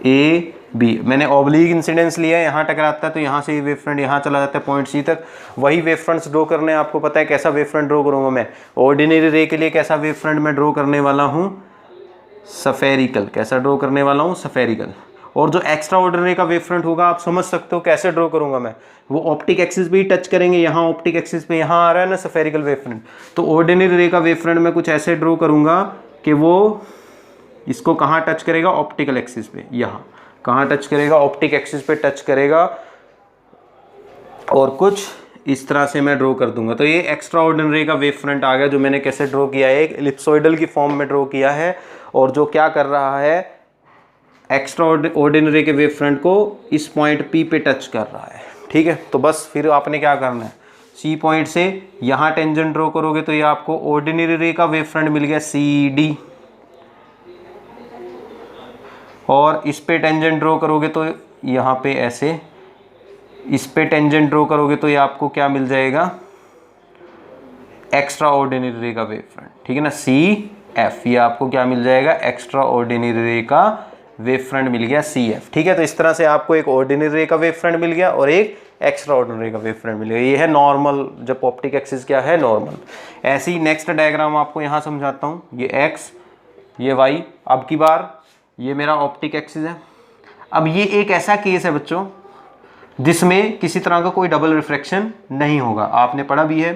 A B, मैंने ऑब्लिक इंसिडेंस लिया है, यहाँ टकराता है तो यहाँ से ये वेव फ्रंट यहाँ चला जाता है पॉइंट सी तक। वही वेव फ्रंट्स ड्रॉ करने हैं, आपको पता है कैसा वेव फ्रंट ड्रॉ करूँगा मैं, ऑर्डिनरी रे के लिए कैसा वेव फ्रंट मैं ड्रॉ करने वाला हूँ, सफेरिकल। कैसा ड्रॉ करने वाला हूँ, सफेरिकल। और जो एक्स्ट्रा ऑर्डिनरी का वेव फ्रंट होगा आप समझ सकते हो कैसे ड्रॉ करूंगा मैं, वो ऑप्टिक एक्सिस भी टच करेंगे, यहाँ ऑप्टिक एक्सिस पे यहाँ आ रहा है ना सफेरिकल वेव फ्रंट, तो ऑर्डिनरी रे का वेव फ्रंट मैं कुछ ऐसे ड्रॉ करूंगा कि वो इसको कहाँ टच करेगा, ऑप्टिकल एक्सिस पे, यहाँ कहाँ टच करेगा, ऑप्टिक एक्सिस पे टच करेगा, और कुछ इस तरह से मैं ड्रॉ कर दूंगा। तो ये एक्स्ट्रा ऑर्डिनरी का वेव फ्रंट आ गया, जो मैंने कैसे ड्रॉ किया है, एक एलिप्सोइडल की फॉर्म में ड्रॉ किया है, और जो क्या कर रहा है एक्स्ट्रा ऑर्डिनरी के वेव फ्रंट को इस पॉइंट पी पे टच कर रहा है। ठीक है, तो बस फिर आपने क्या करना है, सी पॉइंट से यहाँ टेंजेंट ड्रॉ करोगे तो ये आपको ऑर्डिनरी रे का वेव फ्रंट मिल गया सी डी, और इस पे टेंजेंट ड्रॉ करोगे तो यहाँ पे ऐसे, इस पे टेंजेंट ड्रॉ करोगे तो ये आपको क्या मिल जाएगा, एक्स्ट्रा ऑर्डिनरी रे का वेव फ्रंट। ठीक है ना, सी एफ, ये आपको क्या मिल जाएगा, एक्स्ट्रा ऑर्डिनरी रे का वेव फ्रंट मिल गया सी एफ। ठीक है, तो इस तरह से आपको एक ऑर्डिनरी रे का वेव फ्रंट मिल गया और एक एक्स्ट्रा ऑर्डिनरी का वेव फ्रंट मिल गया। ये है नॉर्मल, जब ऑप्टिक एक्सिस क्या है, नॉर्मल। ऐसे ही नेक्स्ट डायग्राम आपको यहाँ समझाता हूँ, ये एक्स ये वाई, अब की बार ये मेरा ऑप्टिक एक्सिस है। अब ये एक ऐसा केस है बच्चों जिसमें किसी तरह का कोई डबल रिफ्रैक्शन नहीं होगा, आपने पढ़ा भी है,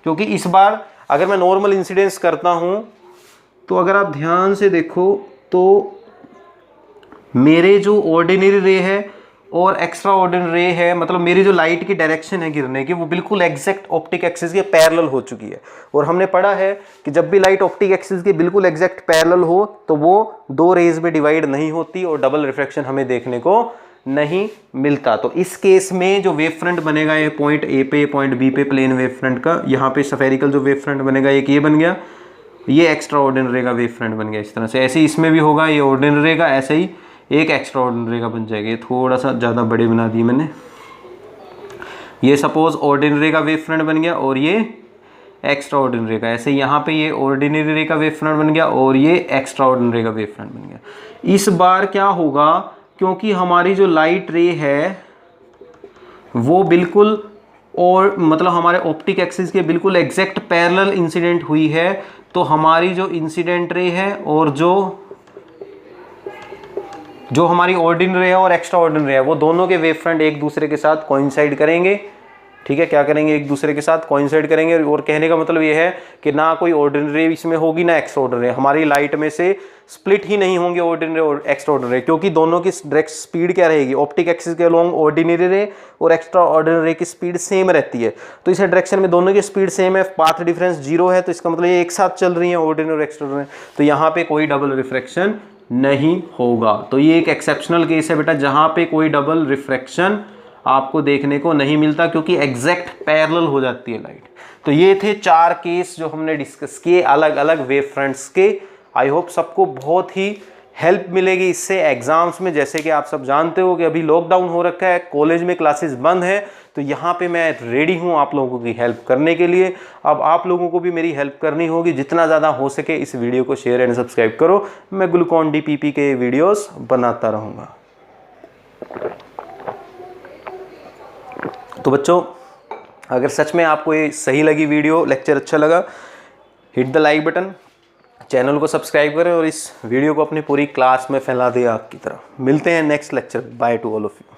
क्योंकि इस बार अगर मैं नॉर्मल इंसिडेंस करता हूँ तो अगर आप ध्यान से देखो तो मेरे जो ऑर्डिनरी रे है और एक्स्ट्रा ऑर्डिनरी रे है, मतलब मेरी जो लाइट की डायरेक्शन है गिरने की, वो बिल्कुल एग्जैक्ट ऑप्टिक एक्सिस के पैरेलल हो चुकी है। और हमने पढ़ा है कि जब भी लाइट ऑप्टिक एक्सिस के बिल्कुल एग्जैक्ट पैरेलल हो तो वो दो रेज में डिवाइड नहीं होती और डबल रिफ्रैक्शन हमें देखने को नहीं मिलता। तो इस केस में जो वेव फ्रंट बनेगा, ये पॉइंट ए पे पॉइंट बी पे प्लेन वेव फ्रंट का, यहाँ पे सफेरिकल जो वेव फ्रंट बनेगा एक ये बन गया, ये एक्स्ट्रा ऑर्डिनरी का वेव फ्रंट बन गया इस तरह से। ऐसे इसमें भी होगा, ये ऑर्डिनरी का ऐसे ही एक एक्स्ट्रा ऑर्डिनरी का बन जाएगा। ये थोड़ा सा ज़्यादा बड़े बना दिए मैंने। ये सपोज ऑर्डिनरी का वेव फ्रंट बन गया और ये एक्स्ट्रा ऑर्डिनरी का, ऐसे यहाँ पे ये ऑर्डिनरी का वेव फ्रंट बन गया और ये एक्स्ट्रा ऑर्डिनरी का वेव फ्रंट बन गया। इस बार क्या होगा, क्योंकि हमारी जो लाइट रे है वो बिल्कुल, और मतलब हमारे ऑप्टिक एक्सिस के बिल्कुल एग्जैक्ट पैरेलल इंसिडेंट हुई है, तो हमारी जो इंसिडेंट रे है और जो हमारी ऑर्डिनरी है और एक्स्ट्रा ऑर्डिनरी है, वो दोनों के वेव फ्रंट एक दूसरे के साथ कोइंसाइड करेंगे। ठीक है, क्या करेंगे, एक दूसरे के साथ कोइंसाइड करेंगे। और कहने का मतलब ये है कि ना कोई ऑर्डिनरी इसमें होगी ना एक्स्ट्रा ऑर्डिनरी, हमारी लाइट में से स्प्लिट ही नहीं होंगे ऑर्डिनरी और एक्स्ट्रा ऑर्डिनरी, क्योंकि दोनों की डायरेक्ट स्पीड क्या रहेगी, ऑप्टिक एक्सिस के अलोंग ऑर्डिनरी रे और एक्स्ट्रा ऑर्डिनरी की स्पीड सेम रहती है। तो इस डायरेक्शन में दोनों की स्पीड सेम है, पाथ डिफरेंस 0 है, तो इसका मतलब ये एक साथ चल रही है ऑर्डिनरी और एक्स्ट्रा ऑर्डिनरी, तो यहाँ पे कोई डबल रिफ्रैक्शन नहीं होगा। तो ये एक एक्सेप्शनल केस है बेटा, जहाँ पे कोई डबल रिफ्रैक्शन आपको देखने को नहीं मिलता, क्योंकि एग्जैक्ट पैरेलल हो जाती है लाइट। तो ये थे 4 केस जो हमने डिस्कस किए अलग अलग वेव फ्रंट्स के। आई होप सबको बहुत ही हेल्प मिलेगी इससे एग्जाम्स में। जैसे कि आप सब जानते हो कि अभी लॉकडाउन हो रखा है, कॉलेज में क्लासेस बंद है, तो यहाँ पे मैं रेडी हूँ आप लोगों की हेल्प करने के लिए। अब आप लोगों को भी मेरी हेल्प करनी होगी, जितना ज़्यादा हो सके इस वीडियो को शेयर एंड सब्सक्राइब करो। मैं ग्लूकॉन डी पीपी के वीडियोस बनाता रहूँगा। तो बच्चों, अगर सच में आपको ये सही लगी वीडियो, लेक्चर अच्छा लगा, hit the like button, channel को सब्सक्राइब करें और इस वीडियो को अपनी पूरी क्लास में फैला दें आग की तरह। मिलते हैं next lecture. By two all of you.